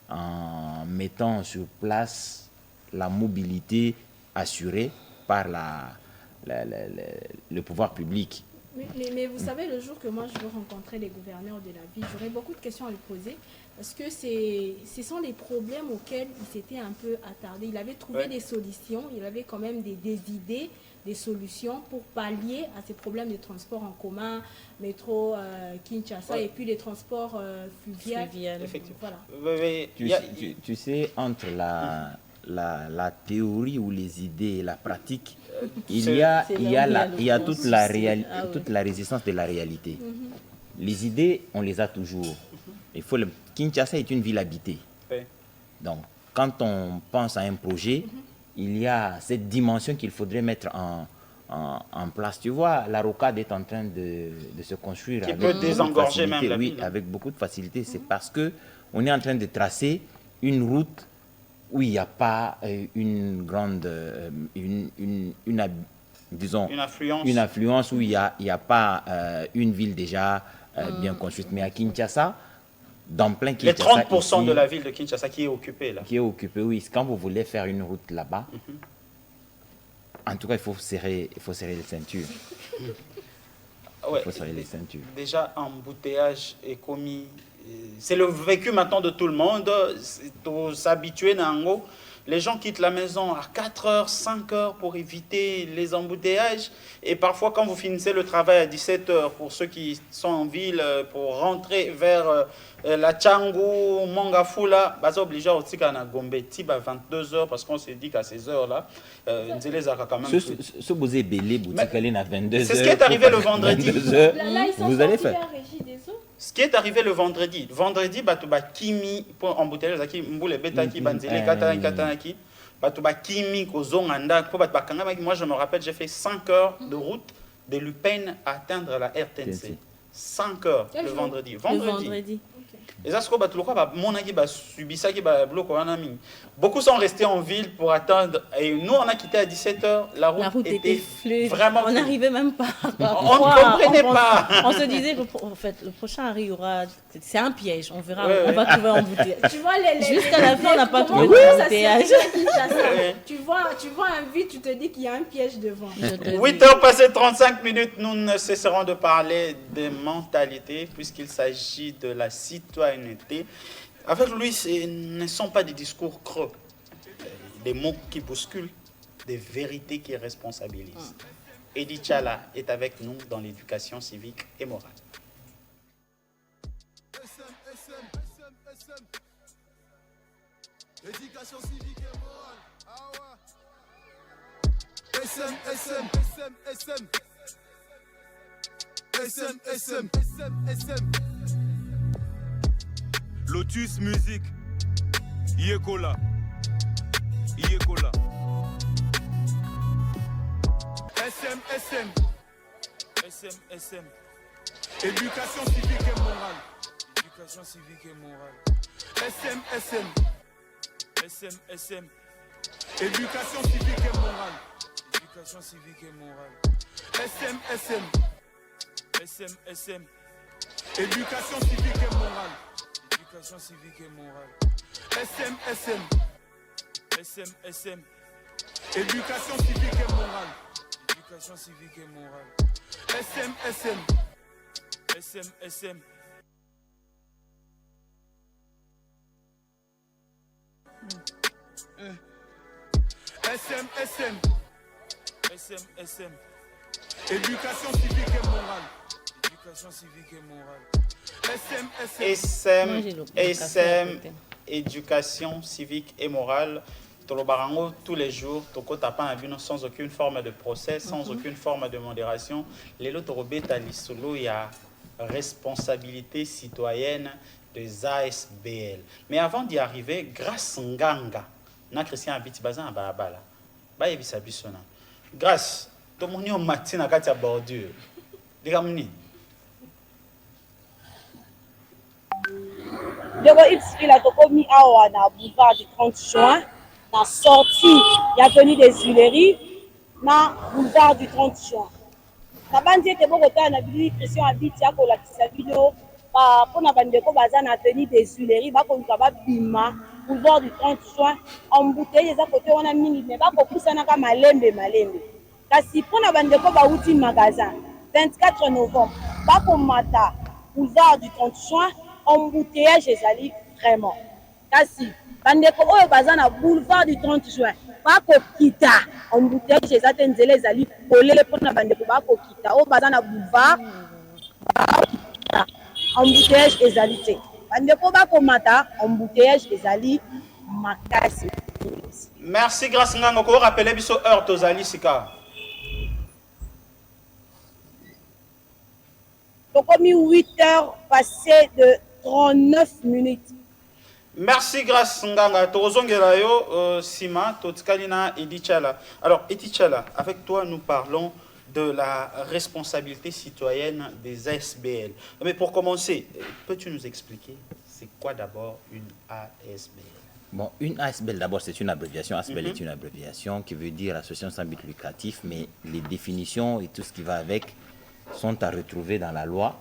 en mettant sur place la mobilité assurée par le pouvoir public. Mais vous savez, le jour que moi je veux rencontrer les gouverneurs de la ville, j'aurais beaucoup de questions à lui poser parce que ce sont les problèmes auxquels il s'était un peu attardé. Il avait trouvé des solutions, il avait quand même des idées, des solutions pour pallier à ces problèmes de transport en commun, métro, Kinshasa et puis les transports fluviaux. Effectivement. Voilà. Tu sais, entre la théorie ou les idées et la pratique, il y a toute la résistance de la réalité. Les idées, on les a toujours. Kinshasa est une ville habitée. Donc, quand on pense à un projet, il y a cette dimension qu'il faudrait mettre en place. Tu vois, la rocade est en train de se construire. Qui peut désengorger même la ville. Oui, avec beaucoup de facilité. C'est parce qu'on est en train de tracer une route où il n'y a pas une grande, disons, une affluence, où il n'y a pas une ville déjà bien construite. Mais à Kinshasa, dans plein Kinshasa, les 30% ici, de la ville de Kinshasa qui est occupée là. Qui est occupée, oui. Quand vous voulez faire une route là-bas, En tout cas, il faut serrer les ceintures. Ouais. Il faut serrer les ceintures. Déjà, embouteillage est commis. C'est le vécu maintenant de tout le monde. Pour s'habituer, les gens quittent la maison à 4 heures, 5 heures pour éviter les embouteillages. Et parfois, quand vous finissez le travail à 17 heures, pour ceux qui sont en ville, pour rentrer vers la Tchangou, Mongafula, vous êtes obligé aussi à Gombe, à 22 heures, parce qu'on s'est dit qu'à ces heures-là, quand même. Ce vous êtes belé, boutique à 22 heures. C'est ce qui est arrivé le vendredi. Vous allez faire. Ce qui est arrivé le vendredi, batuba kimi pour embouteillage zaki mbule betaki banzele katanaki batuba kimi kozonganda pour batba moi je me rappelle j'ai fait 5 heures de route de Lupin à atteindre la RTNC. 5 heures le vendredi. Et ça, beaucoup sont restés en ville pour attendre. Et nous, on a quitté à 17h. La route était vraiment... On n'arrivait même pas. On ne comprenait pas. On se disait que en fait, le prochain arrêt, il y aura... C'est un piège. On verra. On va trouver un embouteillage. Tu vois, jusqu'à la fin, on n'a pas trouvé d'embouteillage. Tu vois un vide, tu te dis qu'il y a un piège devant. 8h passées 35 minutes, nous ne cesserons de parler de mentalité puisqu'il s'agit de la citoyenneté. Avec lui, ce ne sont pas des discours creux, des mots qui bousculent, des vérités qui responsabilisent. Edi Tchala est avec nous dans l'éducation civique et morale. Éducation civique et morale. Ah ouais. SM. Lotus Musique. Yekola. SM. Éducation civique et morale. SM. Éducation civique et morale. SM. Éducation civique et morale. SM. Éducation civique et morale. SM. Éducation civique et morale. SM, éducation civique et morale. Tous les jours, sans aucune forme de procès, sans aucune forme de modération. Les lots il y a responsabilité citoyenne des ASBL. Mais avant d'y arriver, grâce Nganga, na Christian Abiti Bazan à Babala, Bayebi Sabisona. Grâce, tout le monde matin à Katia bordure. Les gars, il a commis à boulevard du 30 juin, la sortie, il y a venu des Huileries, na boulevard du 30 juin. La bande était beaucoup de temps, on a vu Christian Abiti à la vidéo, pour la bande de Bazan a tenu des Huileries, bima, boulevard du 30 juin, embouteillé, les à côté, on a mis, mais pas beaucoup, ça n'a qu'à malembe. Kasi pour la bande de outil magasin, 24 novembre, Bakomata, boulevard du 30 juin, embouteillage ezali vraiment. Kasi bandeko oyo baza na boulevard du 30 juin bakokita embouteillage ezate nzela ezali polele mpona bandeko bakokita oyo baza na boulevard embouteillage ezali te bandeko bakomata embouteillage ezali makasi. Merci grâce nganga ko rappeler biso heure tozali sika. Donc comme 8 heures passées de 39 minutes. Merci grâce Nganga. Torozongela yo Sima Totskalina Edi Tchala. Alors Edi Tchala, avec toi nous parlons de la responsabilité citoyenne des ASBL. Mais pour commencer, peux-tu nous expliquer c'est quoi d'abord une ASBL? Bon, une ASBL d'abord c'est une abréviation. ASBL est une abréviation qui veut dire association sans but lucratif, mais les définitions et tout ce qui va avec sont à retrouver dans la loi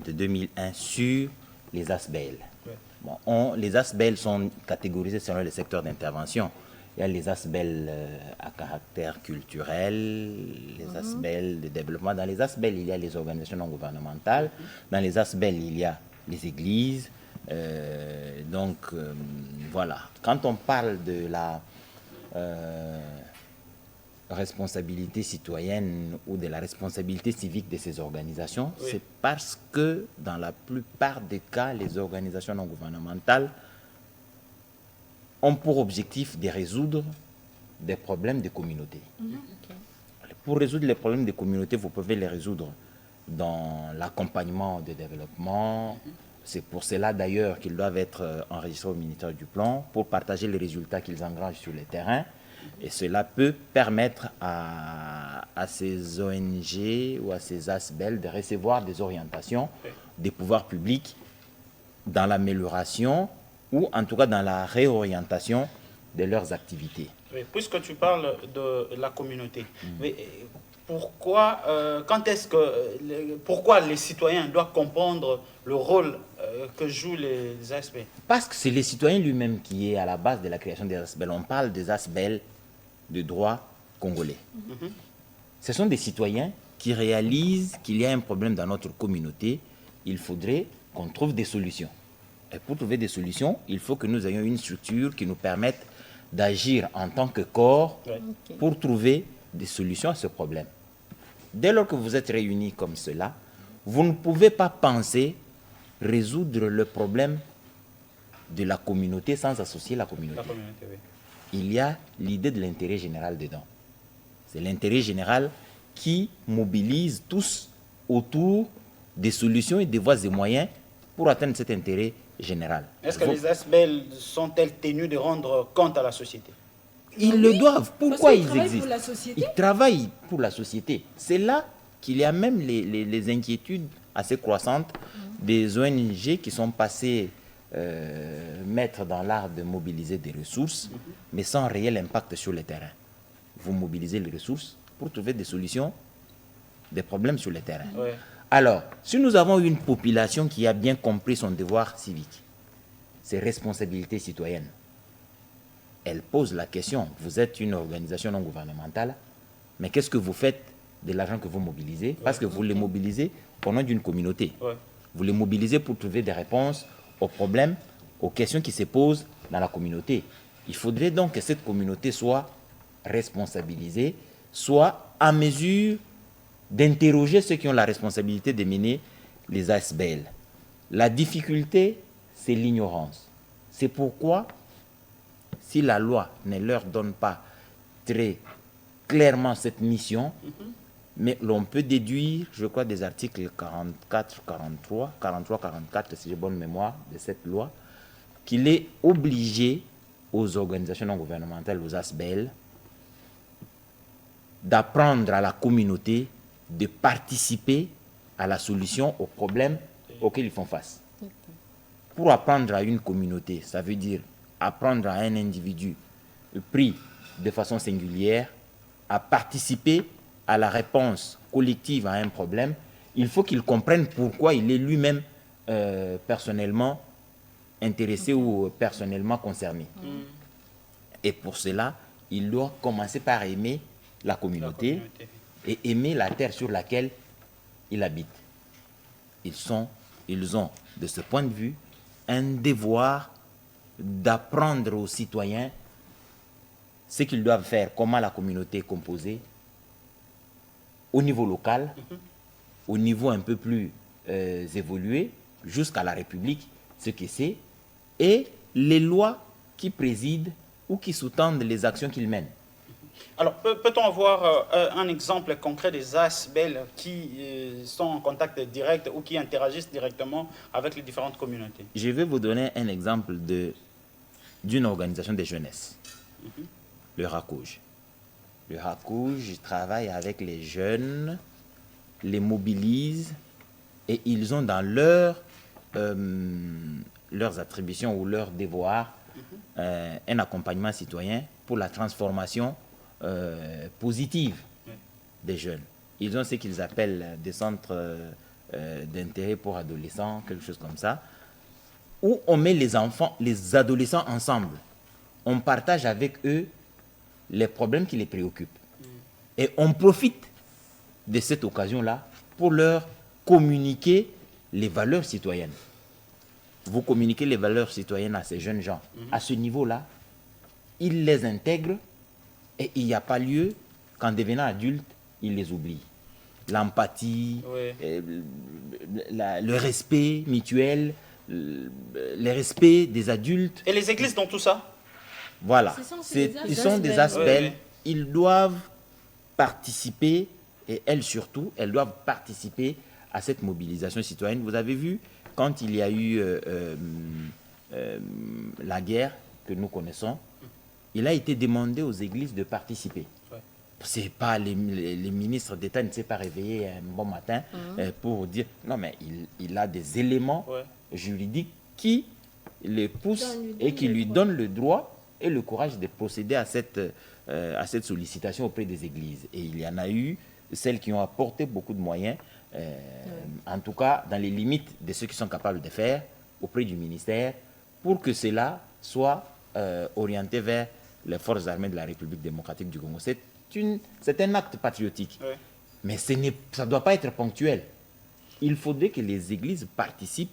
de 2001 sur les ASBL. Bon, les ASBL sont catégorisés selon les secteurs d'intervention. Il y a les ASBEL à caractère culturel, les ASBEL de développement. Dans les ASBEL, il y a les organisations non gouvernementales. Dans les ASBEL, il y a les églises. Voilà. Quand on parle de la responsabilité citoyenne ou de la responsabilité civique de ces organisations, c'est parce que dans la plupart des cas, les organisations non gouvernementales ont pour objectif de résoudre des problèmes de communauté. Pour résoudre les problèmes de communauté, vous pouvez les résoudre dans l'accompagnement de développement. C'est pour cela d'ailleurs qu'ils doivent être enregistrés au ministère du Plan pour partager les résultats qu'ils engrangent sur le terrain. Et cela peut permettre à ces ONG ou à ces ASBEL de recevoir des orientations des pouvoirs publics dans l'amélioration ou en tout cas dans la réorientation de leurs activités. Oui, puisque tu parles de la communauté, mais pourquoi, pourquoi les citoyens doivent comprendre le rôle que jouent les ASBEL? Parce que c'est les citoyens lui-même qui est à la base de la création des ASBEL. On parle des ASBEL de droit congolais. Ce sont des citoyens qui réalisent qu'il y a un problème dans notre communauté. Il faudrait qu'on trouve des solutions. Et pour trouver des solutions, il faut que nous ayons une structure qui nous permette d'agir en tant que corps pour trouver des solutions à ce problème. Dès lors que vous êtes réunis comme cela, vous ne pouvez pas penser résoudre le problème de la communauté sans associer la communauté. Il y a l'idée de l'intérêt général dedans. C'est l'intérêt général qui mobilise tous autour des solutions et des voies et moyens pour atteindre cet intérêt général. Est-ce que les ASBEL sont-elles tenues de rendre compte à la société? Ils le doivent. Pourquoi ils existent? Pour la société. Ils travaillent pour la société. C'est là qu'il y a même les inquiétudes assez croissantes des ONG qui sont passées maîtres dans l'art de mobiliser des ressources, mais sans réel impact sur le terrain. Vous mobilisez les ressources pour trouver des solutions, des problèmes sur le terrain. Alors, si nous avons une population qui a bien compris son devoir civique, ses responsabilités citoyennes, elle pose la question, vous êtes une organisation non gouvernementale, mais qu'est-ce que vous faites de l'argent que vous mobilisez? Parce que vous les mobilisez au nom d'une communauté. Vous les mobilisez pour trouver des réponses aux problèmes, aux questions qui se posent dans la communauté. Il faudrait donc que cette communauté soit responsabilisée, soit à mesure d'interroger ceux qui ont la responsabilité de mener les ASBEL. La difficulté, c'est l'ignorance. C'est pourquoi, si la loi ne leur donne pas très clairement cette mission, mais l'on peut déduire, je crois, des articles 44, 44, si j'ai bonne mémoire, de cette loi, qu'il est obligé aux organisations non gouvernementales, aux ASBEL, d'apprendre à la communauté de participer à la solution aux problèmes auxquels ils font face. Pour apprendre à une communauté, ça veut dire apprendre à un individu pris de façon singulière à participer à la réponse collective à un problème, il faut qu'il comprenne pourquoi il est lui-même personnellement intéressé ou personnellement concerné. Et pour cela, il doit commencer par aimer la communauté et aimer la terre sur laquelle il habite. Ils ont, de ce point de vue, un devoir d'apprendre aux citoyens ce qu'ils doivent faire, comment la communauté est composée, au niveau local, au niveau un peu plus évolué, jusqu'à la République, ce que c'est, et les lois qui président ou qui sous-tendent les actions qu'ils mènent. Alors, peut-on avoir un exemple concret des ASBEL qui sont en contact direct ou qui interagissent directement avec les différentes communautés? Je vais vous donner un exemple d'une organisation de jeunesse, le RACOJ. Le RACOJ travaille avec les jeunes, les mobilise et ils ont dans leurs attributions ou leurs devoirs un accompagnement citoyen pour la transformation positive des jeunes. Ils ont ce qu'ils appellent des centres d'intérêt pour adolescents, quelque chose comme ça, où on met les enfants, les adolescents ensemble. On partage avec eux les problèmes qui les préoccupent. Et on profite de cette occasion-là pour leur communiquer les valeurs citoyennes. Vous communiquez les valeurs citoyennes à ces jeunes gens. À ce niveau-là, ils les intègrent et il n'y a pas lieu qu'en devenant adultes, ils les oublient. L'empathie, le respect mutuel, le respect des adultes. Et les églises dans tout ça? Voilà. Ils sont des aspects. Ils doivent participer, et elles surtout, elles doivent participer à cette mobilisation citoyenne. Vous avez vu, quand il y a eu la guerre que nous connaissons, il a été demandé aux églises de participer. C'est pas les ministres d'État ne s'est pas réveillé un bon matin pour dire non, mais il a des éléments juridiques qui les poussent et qui lui donnent le droit et le courage de procéder à cette sollicitation auprès des églises. Et il y en a eu celles qui ont apporté beaucoup de moyens, en tout cas dans les limites de ce qu'ils sont capables de faire auprès du ministère, pour que cela soit orienté vers les forces armées de la République démocratique du Congo. C'est un acte patriotique, mais ça ne doit pas être ponctuel. Il faudrait que les églises participent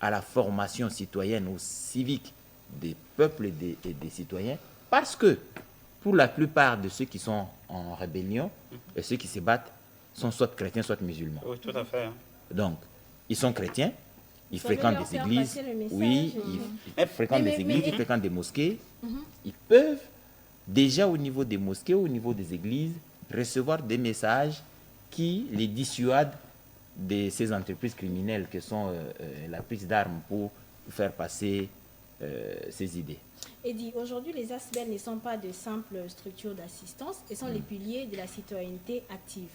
à la formation citoyenne ou civique des peuples et des citoyens, parce que pour la plupart de ceux qui sont en rébellion et ceux qui se battent sont soit chrétiens, soit musulmans. Oui, tout à fait. Donc, ils sont chrétiens, ils fréquentent des églises, ils fréquentent des églises, ils fréquentent des mosquées. Ils peuvent déjà au niveau des mosquées, au niveau des églises, recevoir des messages qui les dissuadent de ces entreprises criminelles que sont la prise d'armes pour faire passer ces idées. Eddy, aujourd'hui, les ASBEL ne sont pas de simples structures d'assistance, elles sont les piliers de la citoyenneté active.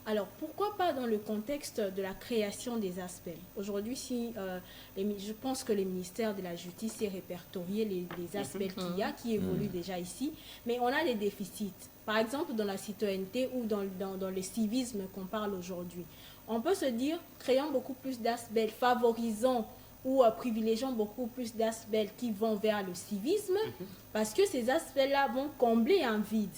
Alors, pourquoi pas dans le contexte de la création des ASBEL? Aujourd'hui, je pense que le ministère de la Justice s'est répertorié les ASBEL qu'il y a, qui évoluent déjà ici, mais on a des déficits. Par exemple, dans la citoyenneté ou dans le civisme qu'on parle aujourd'hui. On peut se dire, créons beaucoup plus d'ASBEL, favorisons ou privilégiant beaucoup plus d'ASBEL qui vont vers le civisme, parce que ces ASBEL-là vont combler un vide.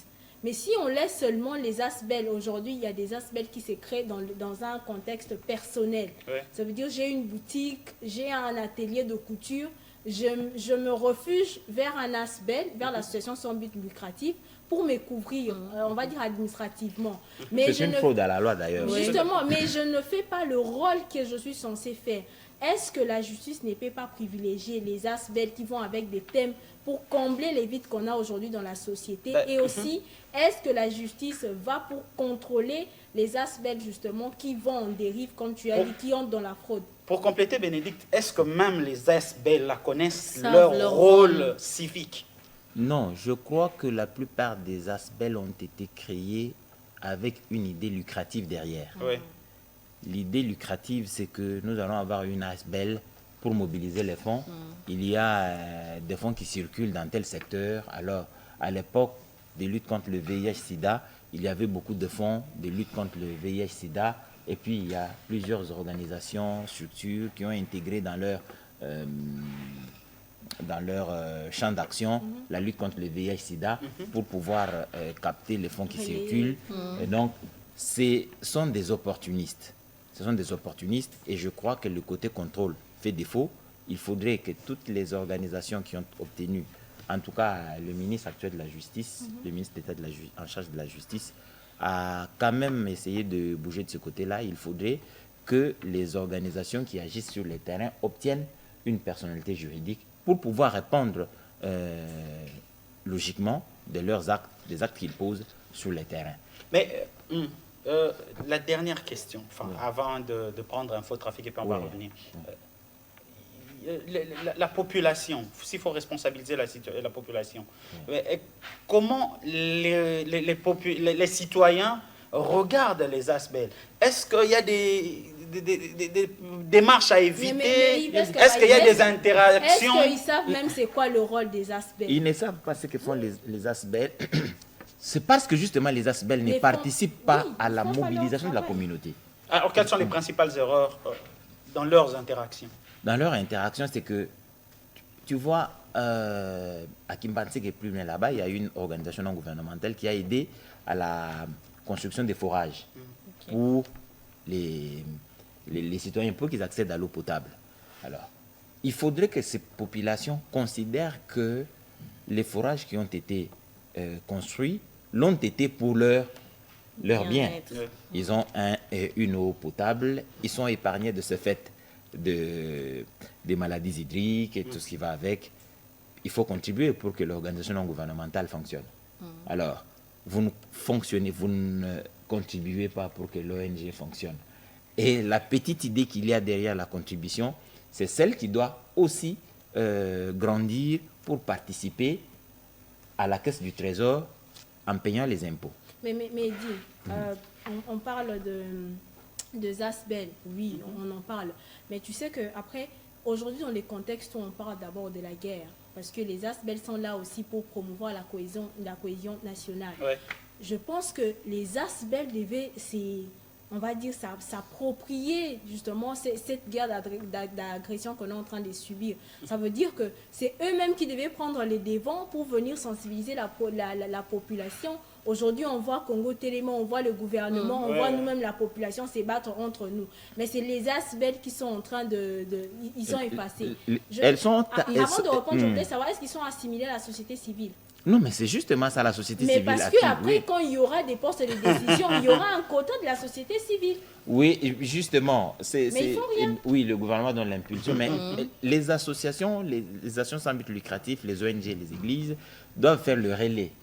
Mais si on laisse seulement les ASBEL, aujourd'hui, il y a des ASBEL qui se créent dans un contexte personnel. Ça veut dire, j'ai une boutique, j'ai un atelier de couture, je me refuge vers un ASBEL, vers l'association sans but lucratif, pour me couvrir, on va dire administrativement. C'est une fraude à la loi d'ailleurs. Justement, mais je ne fais pas le rôle que je suis censée faire. Est-ce que la justice ne peut pas privilégier les ASBEL qui vont avec des thèmes pour combler les vides qu'on a aujourd'hui dans la société? Et aussi, est-ce que la justice va pour contrôler les ASBEL justement qui vont en dérive, comme tu as dit, qui entrent dans la fraude? Pour compléter, Bénédicte, est-ce que même les ASBEL connaissent leur rôle civique? Non, je crois que la plupart des ASBEL ont été créés avec une idée lucrative derrière. L'idée lucrative, c'est que nous allons avoir une ASBEL pour mobiliser les fonds. Il y a des fonds qui circulent dans tel secteur. Alors, à l'époque des luttes contre le VIH-Sida, il y avait beaucoup de fonds de lutte contre le VIH-Sida. Et puis, il y a plusieurs organisations, structures qui ont intégré dans leur champ d'action la lutte contre le VIH-Sida pour pouvoir capter les fonds qui circulent. Et donc, ce sont des opportunistes. Ce sont des opportunistes et je crois que le côté contrôle fait défaut. Il faudrait que toutes les organisations qui ont obtenu, en tout cas le ministre actuel de la Justice, le ministre d'État en charge de la Justice, a quand même essayé de bouger de ce côté-là. Il faudrait que les organisations qui agissent sur le terrain obtiennent une personnalité juridique pour pouvoir répondre logiquement de leurs actes, des actes qu'ils posent sur le terrain. Mais la dernière question, avant de prendre un faux trafic et puis on va revenir. La population, s'il faut responsabiliser la population, comment les citoyens regardent les ASBEL? Est-ce qu'il y a des démarches à éviter? Est-ce qu'il y a des interactions? Est-ce qu'ils savent même c'est quoi le rôle des ASBEL? Ils ne savent pas ce que font les ASBEL. C'est parce que justement les ASBEL ne participent pas à la mobilisation de la communauté. Alors, quelles sont les principales erreurs dans leurs interactions? Dans leurs interactions, c'est que, tu vois, à Kimbanse, qui est plus loin là-bas, il y a une organisation non gouvernementale qui a aidé à la construction des forages pour les citoyens, pour qu'ils accèdent à l'eau potable. Alors, il faudrait que ces populations considèrent que les forages qui ont été construits l'ont été pour leur bien. Ils ont une eau potable, ils sont épargnés de ce fait des maladies hydriques et tout ce qui va avec. Il faut contribuer pour que l'organisation non gouvernementale fonctionne. Alors, vous ne contribuez pas pour que l'ONG fonctionne. Et la petite idée qu'il y a derrière la contribution, c'est celle qui doit aussi grandir pour participer à la caisse du Trésor en payant les impôts. Mais dis, on parle de Zasbel, oui, on en parle. Mais tu sais qu'après, aujourd'hui, dans les contextes où on parle d'abord de la guerre, parce que les Zasbel sont là aussi pour promouvoir la cohésion nationale. Ouais. Je pense que les Zasbel devaient, on va dire, s'approprier justement cette guerre d'agression qu'on est en train de subir. Ça veut dire que c'est eux-mêmes qui devaient prendre les devants pour venir sensibiliser la population. Aujourd'hui, on voit Congo Téléma, on voit le gouvernement, on voit nous-mêmes la population se battre entre nous. Mais c'est les Asbel qui sont en train ils sont effacés. Avant de répondre, je voudrais savoir, est-ce qu'ils sont assimilés à la société civile? Non, mais c'est justement ça, la société civile. Mais parce qu'après, quand il y aura des postes de décision, il y aura un quota de la société civile. Oui, justement. Mais il faut rien. Oui, le gouvernement donne l'impulsion, mais les associations, les associations sans but lucratif, les ONG, les églises, doivent faire le relais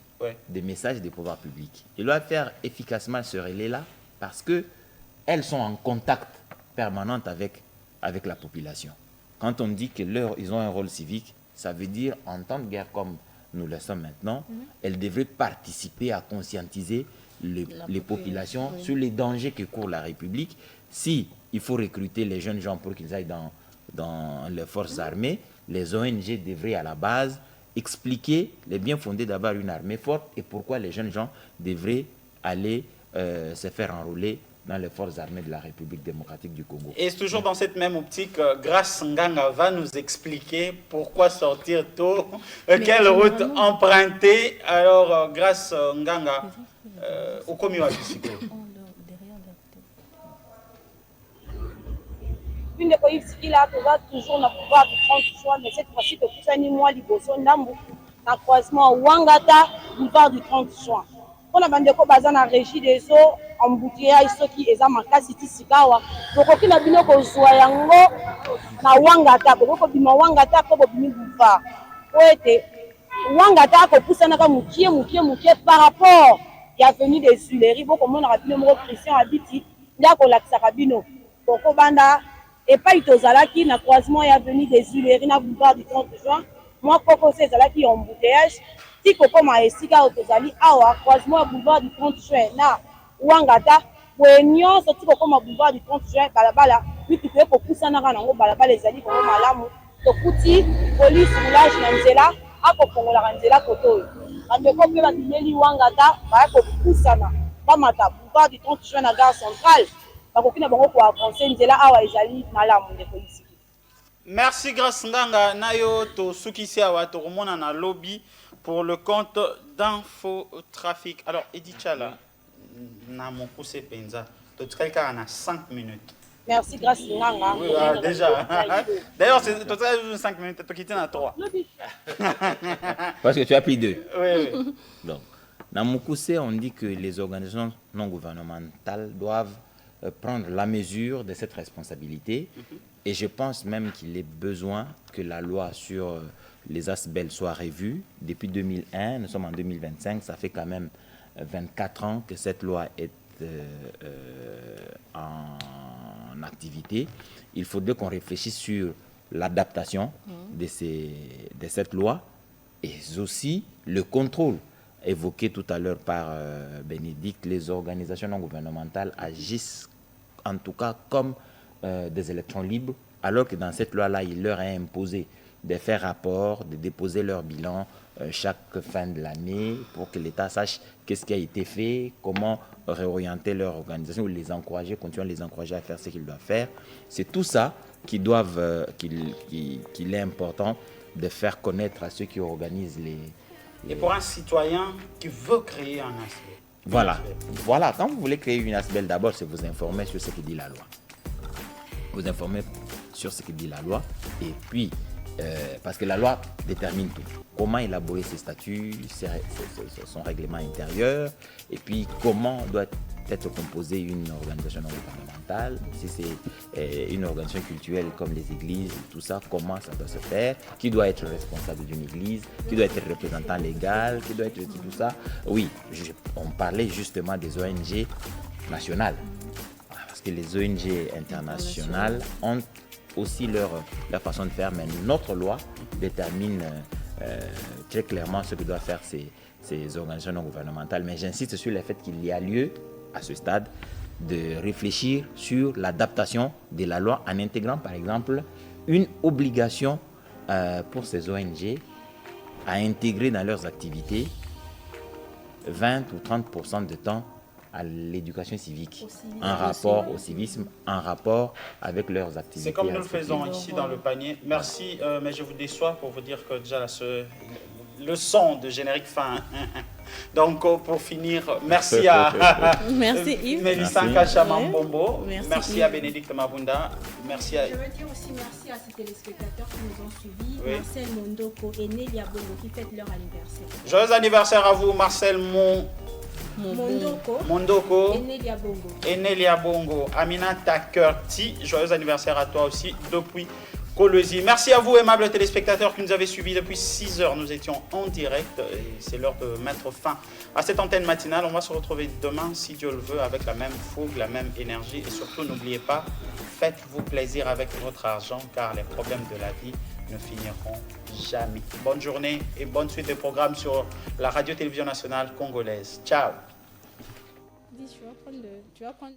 des messages des pouvoirs publics. Ils doivent faire efficacement ce relais-là parce qu'elles sont en contact permanent avec la population. Quand on dit qu'ils ont un rôle civique, ça veut dire, en temps de guerre comme nous le sommes maintenant, elles devraient participer à conscientiser les populations sur les dangers que court la République. Si il faut recruter les jeunes gens pour qu'ils aillent dans les forces armées, les ONG devraient à la base expliquer les biens fondés d'avoir une armée forte et pourquoi les jeunes gens devraient aller se faire enrôler dans les forces armées de la République démocratique du Congo. Et c'est toujours dans cette même optique, Grace Nganga va nous expliquer pourquoi sortir tôt, quelle route emprunter. Alors, Grace Nganga, au commis wa bisiko. Une des pays qui là, toujours na pouvoir de prendre choix, mais cette fois-ci, que tout ça ni moi, Liboso, Ndambu, na croisement Wangata, boulevard du 30 juin. On a bandé ko bazan na régie des eaux, embouteillage soki eza makasi ti sikawa. Bokoki na bino ko zwa yango na Wangata, boko bima Wangata ko bobimi boulevard. Oete Wangata ko pusana ka mukie par rapport ya avenue des Tuileries, boko mona rabino mo Christian Abiti, nda ko lakisa kabino. Boko banda et pas itozalaki na croisement ya avenue des Tuileries na boulevard du 30 juin. Moi koko c'est zalaki embouteillage. Si koko ma esika otozali awa croisement boulevard du 30 juin na Wangata wenyo soti koko ma boulevard du 30 juin balabala bitu pe ko pusana kana ngo balabala ezali ko malamu to kuti police village na nzela ako kongola nzela koto ande ko pe batimeli Wangata ba ko pusana ba mata boulevard du 30 juin na gare centrale ba ko kina bango ko avancer nzela awa ezali malamu de police. Merci Grace Nganga nayo to sukisi awa to romona na lobby pour le compte d'Infotrafic. Alors, Edith Chala, na mon poussé penza, tu as quelqu'un en 5 minutes. Merci, Grace Nganga. Oui, déjà. D'ailleurs, c'est toi 5 minutes, tu quittes à 3. Parce que tu as pris 2. Oui. Donc, dans mon poussé, on dit que les organisations non gouvernementales doivent prendre la mesure de cette responsabilité. Et je pense même qu'il est besoin que la loi sur les Asbel soit revue. Depuis 2001, nous sommes en 2025, ça fait quand même 24 ans que cette loi est en activité. Il faudrait qu'on réfléchisse sur l'adaptation de cette loi et aussi le contrôle évoqué tout à l'heure par Bénédicte. Les organisations non gouvernementales agissent en tout cas comme des électrons libres, alors que dans cette loi-là, il leur est imposé de faire rapport, de déposer leur bilan chaque fin de l'année pour que l'État sache qu'est-ce qui a été fait, comment réorienter leur organisation ou les encourager, continuer à les encourager à faire ce qu'ils doivent faire. C'est tout ça qu'il est important de faire connaître à ceux qui organisent les... Et pour un citoyen qui veut créer un ASBEL. Voilà, quand vous voulez créer une ASBEL, d'abord, c'est vous informer sur ce que dit la loi. Vous informer sur ce que dit la loi, et puis, parce que la loi détermine tout. Comment élaborer ses statuts, son règlement intérieur, et puis comment doit être composée une organisation non gouvernementale, si c'est une organisation culturelle comme les églises, tout ça, comment ça doit se faire, qui doit être responsable d'une église, qui doit être représentant légal, qui doit être tout ça. Oui, on parlait justement des ONG nationales, parce que les ONG internationales ont aussi leur façon de faire, mais notre loi détermine très clairement ce que doivent faire ces organisations non gouvernementales. Mais j'insiste sur le fait qu'il y a lieu, à ce stade, de réfléchir sur l'adaptation de la loi en intégrant, par exemple, une obligation pour ces ONG à intégrer dans leurs activités 20 ou 30% de temps à l'éducation civique, en rapport au civisme, en rapport avec leurs activités. C'est comme nous le faisons ici dans le panier. Merci, mais je vous déçois pour vous dire que déjà le son de générique fin. Donc pour finir, merci à merci Yves. Mélissa Kachamambombo, merci à Bénédicte Mabunda, merci à... Je veux dire aussi merci à ces téléspectateurs qui nous ont suivis, Marcel Mondoko et Nelia Bongo qui fêtent leur anniversaire. Joyeux anniversaire à vous Marcel Mondoko et Nelia Bongo. Aminata Kurti, joyeux anniversaire à toi aussi depuis Kolwezi. Merci à vous, aimables téléspectateurs, qui nous avez suivis depuis 6 heures. Nous étions en direct et c'est l'heure de mettre fin à cette antenne matinale. On va se retrouver demain, si Dieu le veut, avec la même fougue, la même énergie. Et surtout, n'oubliez pas, faites-vous plaisir avec votre argent, car les problèmes de la vie ne finiront jamais. Bonne journée et bonne suite de programmes sur la radio-télévision nationale congolaise. Ciao. Tu vas prendre